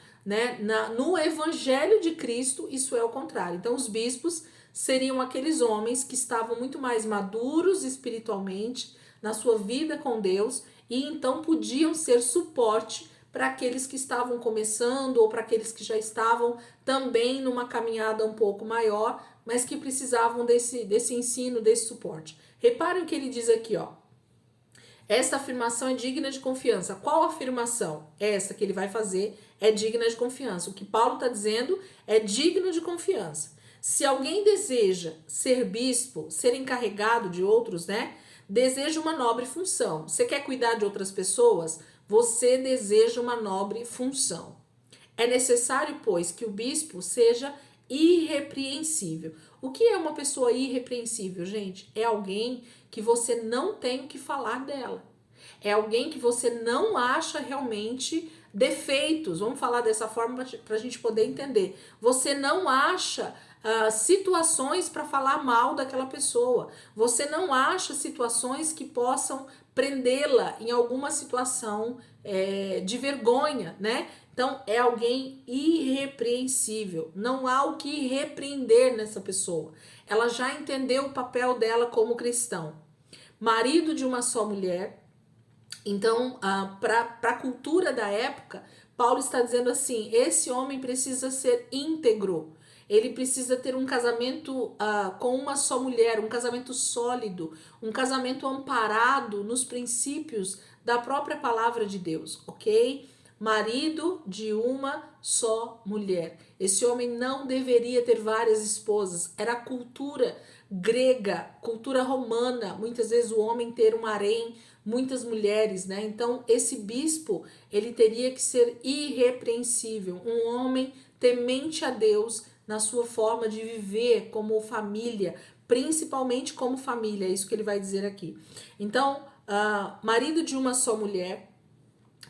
No evangelho de Cristo, isso é o contrário. Então, os bispos seriam aqueles homens que estavam muito mais maduros espiritualmente na sua vida com Deus e então podiam ser suporte para aqueles que estavam começando ou para aqueles que já estavam também numa caminhada um pouco maior, mas que precisavam desse ensino, desse suporte. Reparem o que ele diz aqui, Esta afirmação é digna de confiança. Qual afirmação? Essa que ele vai fazer é digna de confiança. O que Paulo está dizendo é digno de confiança. Se alguém deseja ser bispo, ser encarregado de outros, deseja uma nobre função. Você quer cuidar de outras pessoas? Você deseja uma nobre função. É necessário, pois, que o bispo seja irrepreensível. O que é uma pessoa irrepreensível, gente? É alguém que você não tem o que falar dela. É alguém que você não acha realmente defeitos. Vamos falar dessa forma para a gente poder entender. Você não acha situações para falar mal daquela pessoa. Você não acha situações que possam prendê-la em alguma situação de vergonha, né? Então, é alguém irrepreensível. Não há o que repreender nessa pessoa. Ela já entendeu o papel dela como cristão. Marido de uma só mulher. Então, para a cultura da época, Paulo está dizendo assim: esse homem precisa ser íntegro. Ele precisa ter um casamento com uma só mulher, um casamento sólido, um casamento amparado nos princípios da própria palavra de Deus, ok? Marido de uma só mulher. Esse homem não deveria ter várias esposas. Era a cultura grega, cultura romana. Muitas vezes o homem ter um harém, muitas mulheres, né? Então esse bispo, ele teria que ser irrepreensível, um homem temente a Deus na sua forma de viver como família, principalmente como família, é isso que ele vai dizer aqui. Então, marido de uma só mulher,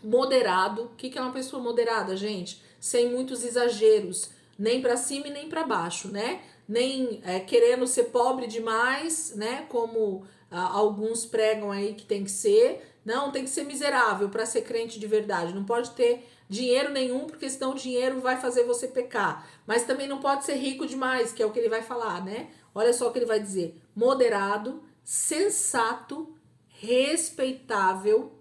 moderado. O que é uma pessoa moderada, gente? Sem muitos exageros, nem para cima e nem para baixo, né? Nem querendo ser pobre demais, né? Como alguns pregam aí que tem que ser. Não, tem que ser miserável para ser crente de verdade. Não pode ter dinheiro nenhum, porque senão o dinheiro vai fazer você pecar. Mas também não pode ser rico demais, que é o que ele vai falar, né? Olha só o que ele vai dizer: moderado, sensato, respeitável,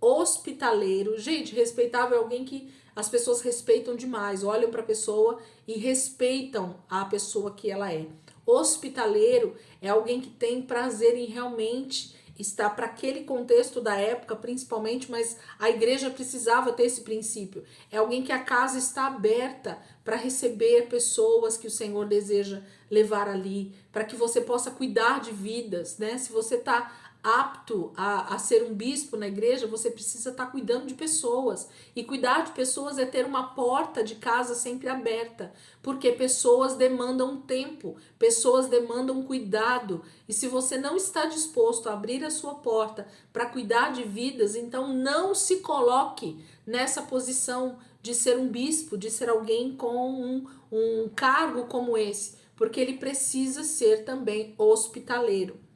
hospitaleiro. Gente, respeitável é alguém que as pessoas respeitam demais, olham para a pessoa e respeitam a pessoa que ela é. Hospitaleiro é alguém que tem prazer em realmente estar para aquele contexto da época, principalmente, mas a igreja precisava ter esse princípio. É alguém que a casa está aberta para receber pessoas que o Senhor deseja levar ali, para que você possa cuidar de vidas, né? Se você está apto a ser um bispo na igreja, você precisa estar cuidando de pessoas. E cuidar de pessoas é ter uma porta de casa sempre aberta, porque pessoas demandam tempo, pessoas demandam cuidado. E se você não está disposto a abrir a sua porta para cuidar de vidas, então não se coloque nessa posição de ser um bispo, de ser alguém com um cargo como esse, porque ele precisa ser também hospitaleiro,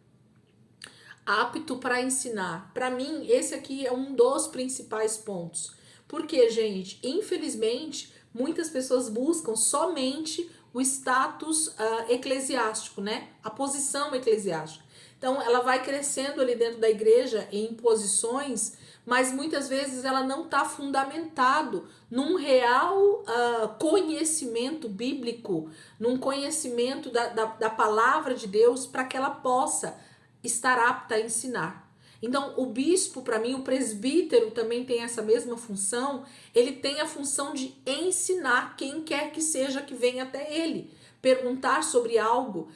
apto para ensinar. Para mim, esse aqui é um dos principais pontos. Porque, gente, infelizmente, muitas pessoas buscam somente o status eclesiástico, né? A posição eclesiástica. Então, ela vai crescendo ali dentro da igreja em posições, mas muitas vezes ela não está fundamentado num real conhecimento bíblico, num conhecimento da palavra de Deus, para que ela possa estar apta a ensinar. Então, o bispo, para mim, o presbítero também tem essa mesma função. Ele tem a função de ensinar quem quer que seja que venha até ele, perguntar sobre algo,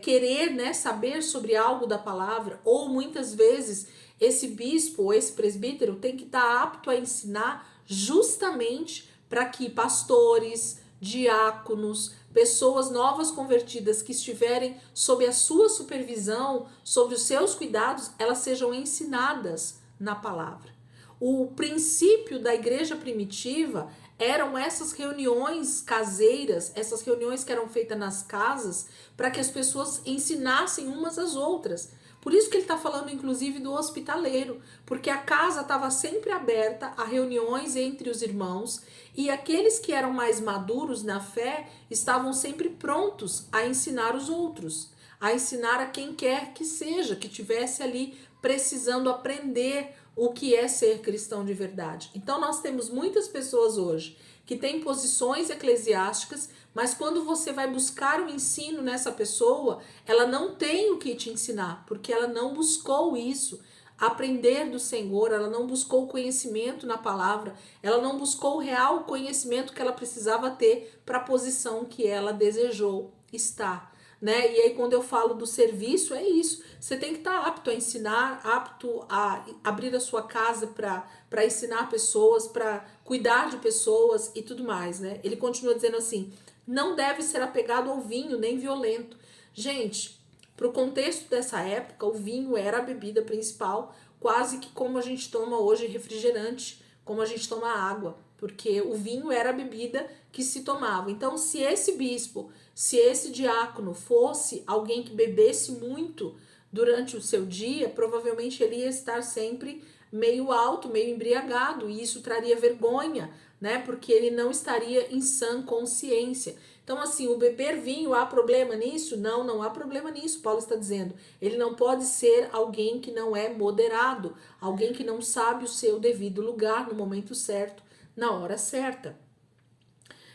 querer, né, saber sobre algo da palavra, ou muitas vezes esse bispo ou esse presbítero tem que estar apto a ensinar justamente para que pastores, diáconos, pessoas novas convertidas que estiverem sob a sua supervisão, sobre os seus cuidados, elas sejam ensinadas na palavra. O princípio da igreja primitiva eram essas reuniões caseiras, essas reuniões que eram feitas nas casas, para que as pessoas ensinassem umas às outras. Por isso que ele está falando, inclusive, do hospitaleiro, porque a casa estava sempre aberta a reuniões entre os irmãos, e aqueles que eram mais maduros na fé estavam sempre prontos a ensinar os outros, a ensinar a quem quer que seja, que tivesse ali precisando aprender o que é ser cristão de verdade. Então nós temos muitas pessoas hoje que têm posições eclesiásticas, mas quando você vai buscar o ensino nessa pessoa, ela não tem o que te ensinar, porque ela não buscou isso, aprender do Senhor, ela não buscou conhecimento na palavra, ela não buscou o real conhecimento que ela precisava ter para a posição que ela desejou estar. né? E aí quando eu falo do serviço, é isso. Você tem que estar apto a ensinar, apto a abrir a sua casa para ensinar pessoas, para cuidar de pessoas e tudo mais, né? Ele continua dizendo assim: não deve ser apegado ao vinho, nem violento. Gente, para o contexto dessa época, o vinho era a bebida principal, quase que como a gente toma hoje refrigerante, como a gente toma água, porque o vinho era a bebida que se tomava. Então, se esse bispo, se esse diácono fosse alguém que bebesse muito durante o seu dia, provavelmente ele ia estar sempre meio alto, meio embriagado, e isso traria vergonha, né? Porque ele não estaria em sã consciência. Então, assim, o beber vinho, há problema nisso? Não, não há problema nisso, Paulo está dizendo. Ele não pode ser alguém que não é moderado, alguém que não sabe o seu devido lugar no momento certo, na hora certa.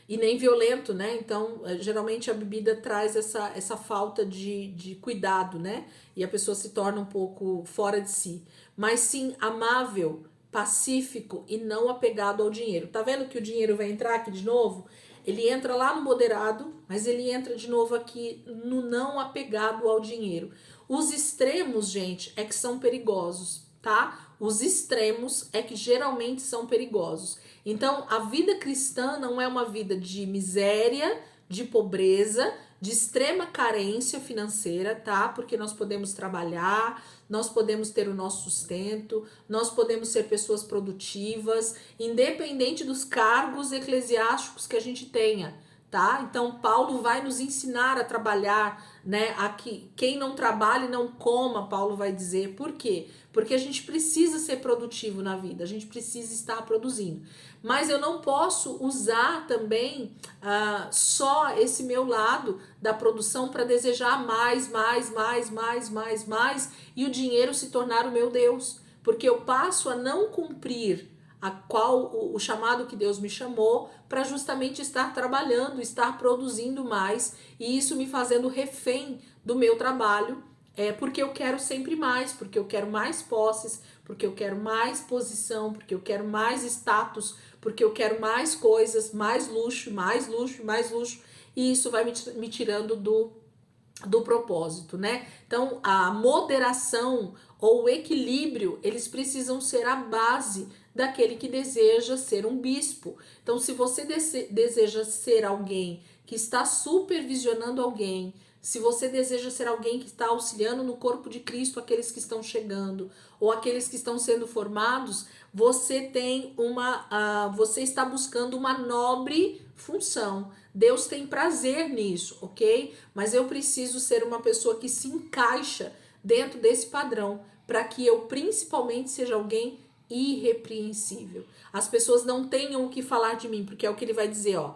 E nem violento, né? Então, geralmente a bebida traz essa falta de cuidado, né? E a pessoa se torna um pouco fora de si. Mas sim amável, pacífico e não apegado ao dinheiro. Tá vendo que o dinheiro vai entrar aqui de novo? Ele entra lá no moderado, mas ele entra de novo aqui no não apegado ao dinheiro. Os extremos, gente, é que são perigosos, tá? Os extremos é que geralmente são perigosos. Então, a vida cristã não é uma vida de miséria, de pobreza, de extrema carência financeira, tá? Porque nós podemos trabalhar, nós podemos ter o nosso sustento, nós podemos ser pessoas produtivas, independente dos cargos eclesiásticos que a gente tenha, tá? Então, Paulo vai nos ensinar a trabalhar, né? Aqui, quem não trabalhe não coma, Paulo vai dizer. Por quê? Porque a gente precisa ser produtivo na vida, a gente precisa estar produzindo. Mas eu não posso usar também só esse meu lado da produção para desejar mais e o dinheiro se tornar o meu Deus, porque eu passo a não cumprir o chamado que Deus me chamou para justamente estar trabalhando, estar produzindo mais e isso me fazendo refém do meu trabalho. Porque eu quero sempre mais, porque eu quero mais posses, porque eu quero mais posição, porque eu quero mais status, porque eu quero mais coisas, mais luxo, e isso vai me tirando do propósito, né? Então, a moderação ou o equilíbrio, eles precisam ser a base daquele que deseja ser um bispo. Então, se você deseja ser alguém que está supervisionando alguém, se você deseja ser alguém que está auxiliando no corpo de Cristo aqueles que estão chegando ou aqueles que estão sendo formados, você você está buscando uma nobre função. Deus tem prazer nisso, ok? Mas eu preciso ser uma pessoa que se encaixa dentro desse padrão para que eu principalmente seja alguém irrepreensível. As pessoas não tenham o que falar de mim, porque é o que ele vai dizer, ó.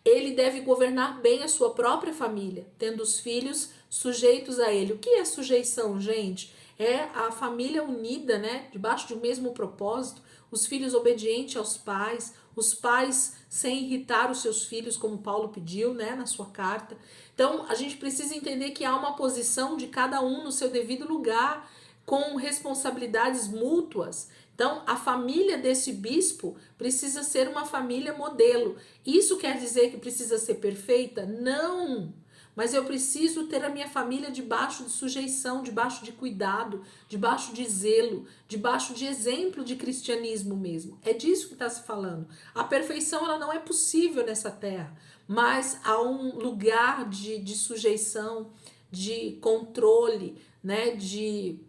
Ele deve governar bem a sua própria família, tendo os filhos sujeitos a ele. O que é sujeição, gente? É a família unida, né? Debaixo de um mesmo propósito, os filhos obedientes aos pais, os pais sem irritar os seus filhos, como Paulo pediu, né, na sua carta. Então, a gente precisa entender que há uma posição de cada um no seu devido lugar, com responsabilidades mútuas. Então, a família desse bispo precisa ser uma família modelo. Isso quer dizer que precisa ser perfeita? Não! Mas eu preciso ter a minha família debaixo de sujeição, debaixo de cuidado, debaixo de zelo, debaixo de exemplo de cristianismo mesmo. É disso que está se falando. A perfeição ela não é possível nessa terra, mas há um lugar de sujeição, de controle, né, de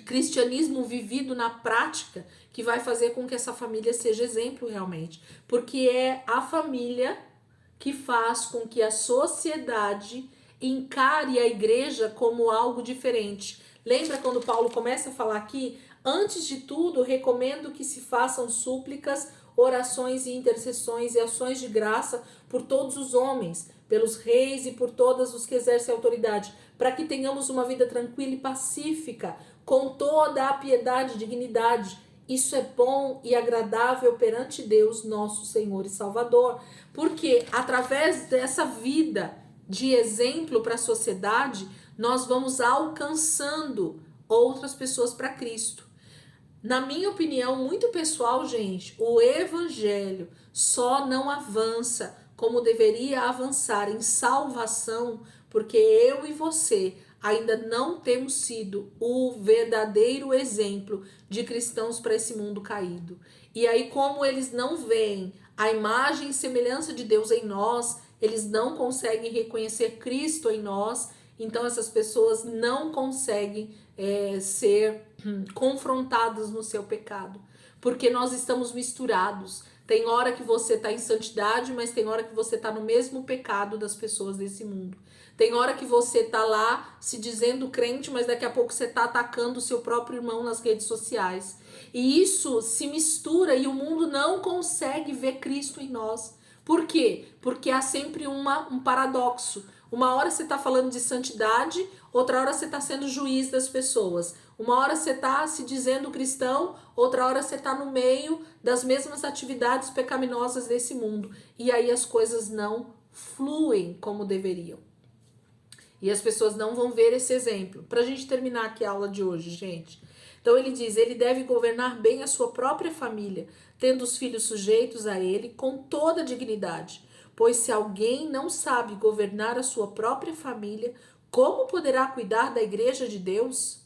cristianismo vivido na prática que vai fazer com que essa família seja exemplo realmente, porque é a família que faz com que a sociedade encare a igreja como algo diferente. Lembra quando Paulo começa a falar aqui? Antes de tudo, recomendo que se façam súplicas, orações e intercessões e ações de graça por todos os homens, pelos reis e por todos os que exercem autoridade, para que tenhamos uma vida tranquila e pacífica, com toda a piedade e dignidade. Isso é bom e agradável perante Deus, nosso Senhor e Salvador. Porque através dessa vida de exemplo para a sociedade, nós vamos alcançando outras pessoas para Cristo. Na minha opinião, muito pessoal, gente, o evangelho só não avança como deveria avançar em salvação, porque eu e você ainda não temos sido o verdadeiro exemplo de cristãos para esse mundo caído. E aí, como eles não veem a imagem e semelhança de Deus em nós, eles não conseguem reconhecer Cristo em nós, então essas pessoas não conseguem ser confrontadas no seu pecado, porque nós estamos misturados. Tem hora que você está em santidade, mas tem hora que você está no mesmo pecado das pessoas desse mundo. Tem hora que você tá lá se dizendo crente, mas daqui a pouco você tá atacando o seu próprio irmão nas redes sociais. E isso se mistura e o mundo não consegue ver Cristo em nós. Por quê? Porque há sempre um paradoxo. Uma hora você tá falando de santidade, outra hora você tá sendo juiz das pessoas. Uma hora você tá se dizendo cristão, outra hora você tá no meio das mesmas atividades pecaminosas desse mundo. E aí as coisas não fluem como deveriam. E as pessoas não vão ver esse exemplo. Para a gente terminar aqui a aula de hoje, gente. Então ele diz, ele deve governar bem a sua própria família, tendo os filhos sujeitos a ele com toda a dignidade. Pois se alguém não sabe governar a sua própria família, como poderá cuidar da igreja de Deus?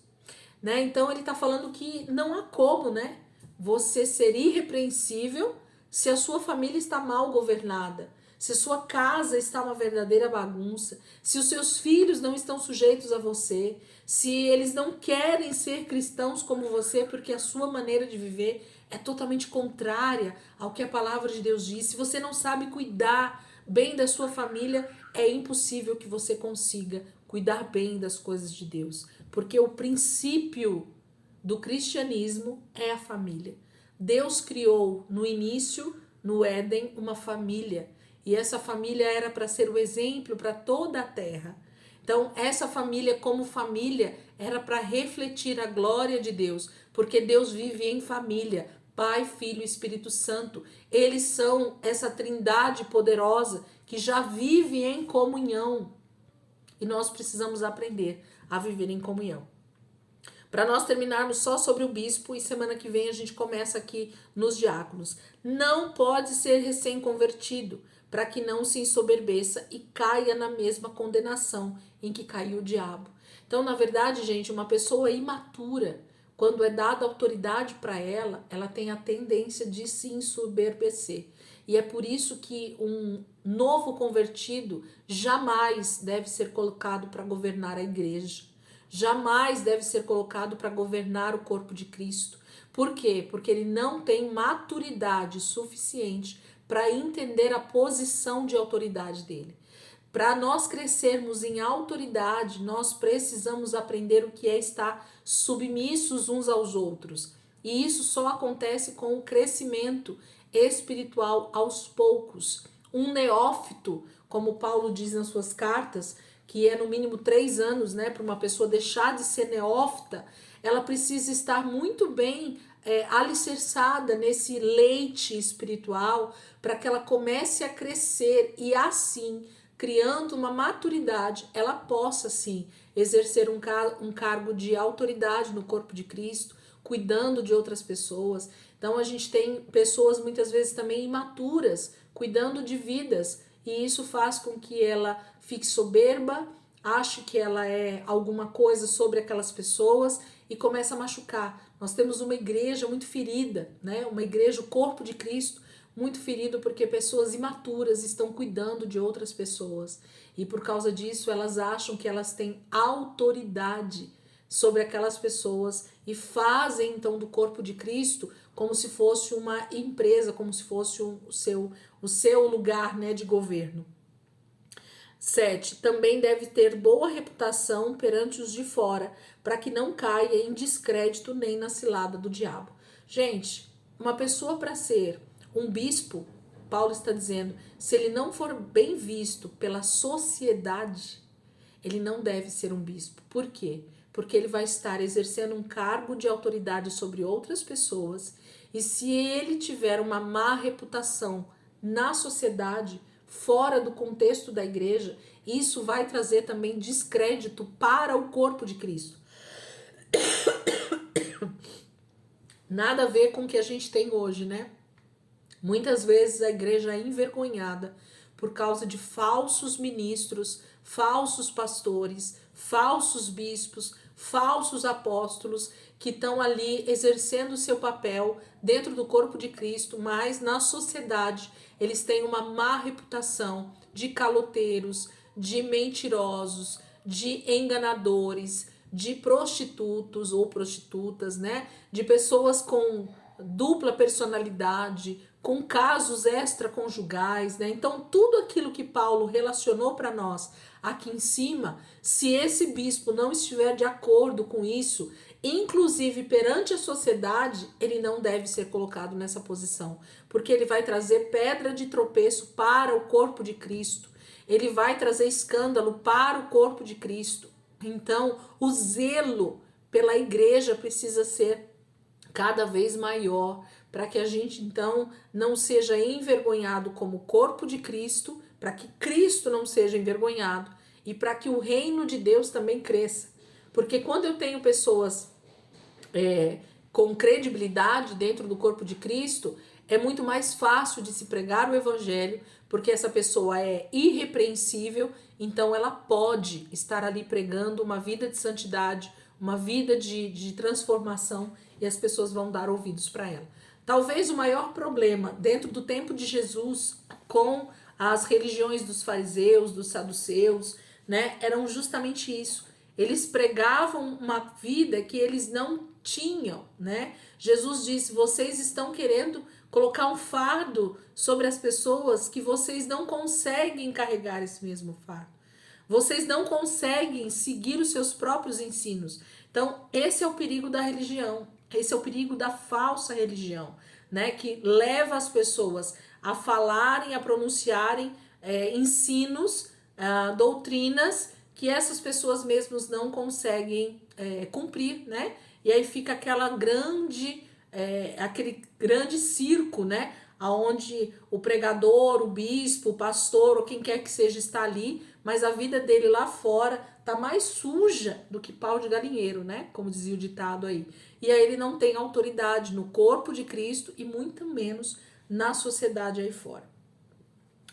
Né? Então ele está falando que não há como, né? Você ser irrepreensível se a sua família está mal governada, se sua casa está uma verdadeira bagunça, se os seus filhos não estão sujeitos a você, se eles não querem ser cristãos como você porque a sua maneira de viver é totalmente contrária ao que a palavra de Deus diz, se você não sabe cuidar bem da sua família, é impossível que você consiga cuidar bem das coisas de Deus, porque o princípio do cristianismo é a família. Deus criou no início, no Éden, uma família. E essa família era para ser o exemplo para toda a terra. Então, essa família, como família, era para refletir a glória de Deus, porque Deus vive em família, Pai, Filho e Espírito Santo. Eles são essa trindade poderosa que já vive em comunhão. E nós precisamos aprender a viver em comunhão. Para nós terminarmos só sobre o bispo, e semana que vem a gente começa aqui nos diáconos. Não pode ser recém-convertido, para que não se ensoberbeça e caia na mesma condenação em que caiu o diabo. Então, na verdade, gente, uma pessoa imatura, quando é dada autoridade para ela, ela tem a tendência de se ensoberbecer. E é por isso que um novo convertido jamais deve ser colocado para governar a igreja. Jamais deve ser colocado para governar o corpo de Cristo. Por quê? Porque ele não tem maturidade suficiente para entender a posição de autoridade dele. Para nós crescermos em autoridade, nós precisamos aprender o que é estar submissos uns aos outros. E isso só acontece com o crescimento espiritual aos poucos. Um neófito, como Paulo diz nas suas cartas, que é no mínimo 3 anos, né, para uma pessoa deixar de ser neófita, ela precisa estar muito bem alicerçada nesse leite espiritual para que ela comece a crescer e assim, criando uma maturidade, ela possa sim exercer um cargo de autoridade no corpo de Cristo, cuidando de outras pessoas. Então a gente tem pessoas muitas vezes também imaturas, cuidando de vidas, e isso faz com que ela fique soberba, ache que ela é alguma coisa sobre aquelas pessoas e começa a machucar. Nós temos uma igreja muito ferida, né? Uma igreja, o corpo de Cristo, muito ferido porque pessoas imaturas estão cuidando de outras pessoas. E por causa disso, elas acham que elas têm autoridade sobre aquelas pessoas e fazem então do corpo de Cristo como se fosse uma empresa, como se fosse o seu lugar, né, de governo. 7. Também deve ter boa reputação perante os de fora, para que não caia em descrédito nem na cilada do diabo. Gente, uma pessoa para ser um bispo, Paulo está dizendo, se ele não for bem visto pela sociedade, ele não deve ser um bispo. Por quê? Porque ele vai estar exercendo um cargo de autoridade sobre outras pessoas, e se ele tiver uma má reputação na sociedade, fora do contexto da igreja, isso vai trazer também descrédito para o corpo de Cristo. Nada a ver com o que a gente tem hoje, né? Muitas vezes a igreja é envergonhada por causa de falsos ministros, falsos pastores, falsos bispos, falsos apóstolos que estão ali exercendo o seu papel dentro do corpo de Cristo, mas na sociedade eles têm uma má reputação de caloteiros, de mentirosos, de enganadores, de prostitutos ou prostitutas, né? De pessoas com dupla personalidade, com casos extraconjugais, né? Então, tudo aquilo que Paulo relacionou para nós aqui em cima, se esse bispo não estiver de acordo com isso, inclusive perante a sociedade, ele não deve ser colocado nessa posição, porque ele vai trazer pedra de tropeço para o corpo de Cristo, ele vai trazer escândalo para o corpo de Cristo. Então, o zelo pela igreja precisa ser cada vez maior, para que a gente então não seja envergonhado como corpo de Cristo, para que Cristo não seja envergonhado e para que o reino de Deus também cresça. Porque quando eu tenho pessoas com credibilidade dentro do corpo de Cristo, é muito mais fácil de se pregar o evangelho, porque essa pessoa é irrepreensível, então ela pode estar ali pregando uma vida de santidade, uma vida de transformação, e as pessoas vão dar ouvidos para ela. Talvez o maior problema dentro do tempo de Jesus com as religiões dos fariseus, dos saduceus, né, eram justamente isso. Eles pregavam uma vida que eles não tinham, né? Jesus disse: vocês estão querendo colocar um fardo sobre as pessoas que vocês não conseguem carregar esse mesmo fardo. Vocês não conseguem seguir os seus próprios ensinos. Então, esse é o perigo da religião. Esse é o perigo da falsa religião, né? Que leva as pessoas a falarem, a pronunciarem ensinos, doutrinas que essas pessoas mesmas não conseguem cumprir, né? E aí fica aquele grande circo, né? Onde o pregador, o bispo, o pastor, ou quem quer que seja, está ali, mas a vida dele lá fora tá mais suja do que pau de galinheiro, né? Como dizia o ditado aí. E aí ele não tem autoridade no corpo de Cristo e muito menos na sociedade aí fora.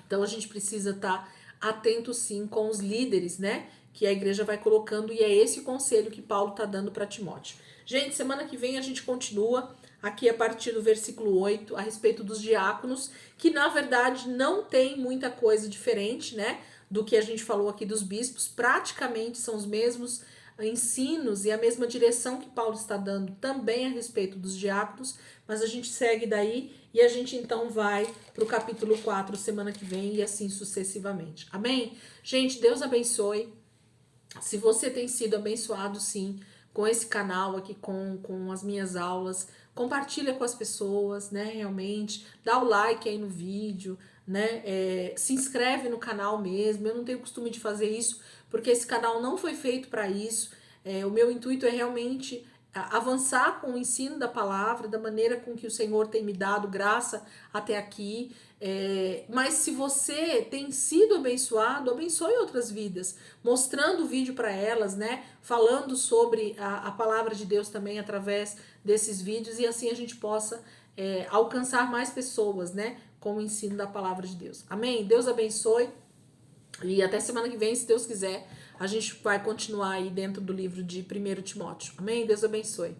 Então a gente precisa estar atento sim com os líderes, né? Que a igreja vai colocando, e é esse o conselho que Paulo está dando para Timóteo. Gente, semana que vem a gente continua aqui a partir do versículo 8, a respeito dos diáconos, que na verdade não tem muita coisa diferente, né, do que a gente falou aqui dos bispos, praticamente são os mesmos ensinos e a mesma direção que Paulo está dando também a respeito dos diáconos, mas a gente segue daí e a gente então vai para o capítulo 4 semana que vem e assim sucessivamente. Amém? Gente, Deus abençoe. Se você tem sido abençoado, sim, com esse canal aqui, com as minhas aulas, compartilha com as pessoas, né, realmente, dá o like aí no vídeo, né, se inscreve no canal mesmo. Eu não tenho costume de fazer isso, porque esse canal não foi feito para isso. O meu intuito é realmente avançar com o ensino da palavra, da maneira com que o Senhor tem me dado graça até aqui. Mas se você tem sido abençoado, abençoe outras vidas, mostrando o vídeo para elas, né? Falando sobre a palavra de Deus também através desses vídeos, e assim a gente possa alcançar mais pessoas, né? Com o ensino da palavra de Deus. Amém? Deus abençoe. E até semana que vem, se Deus quiser, a gente vai continuar aí dentro do livro de 1 Timóteo. Amém? Deus abençoe.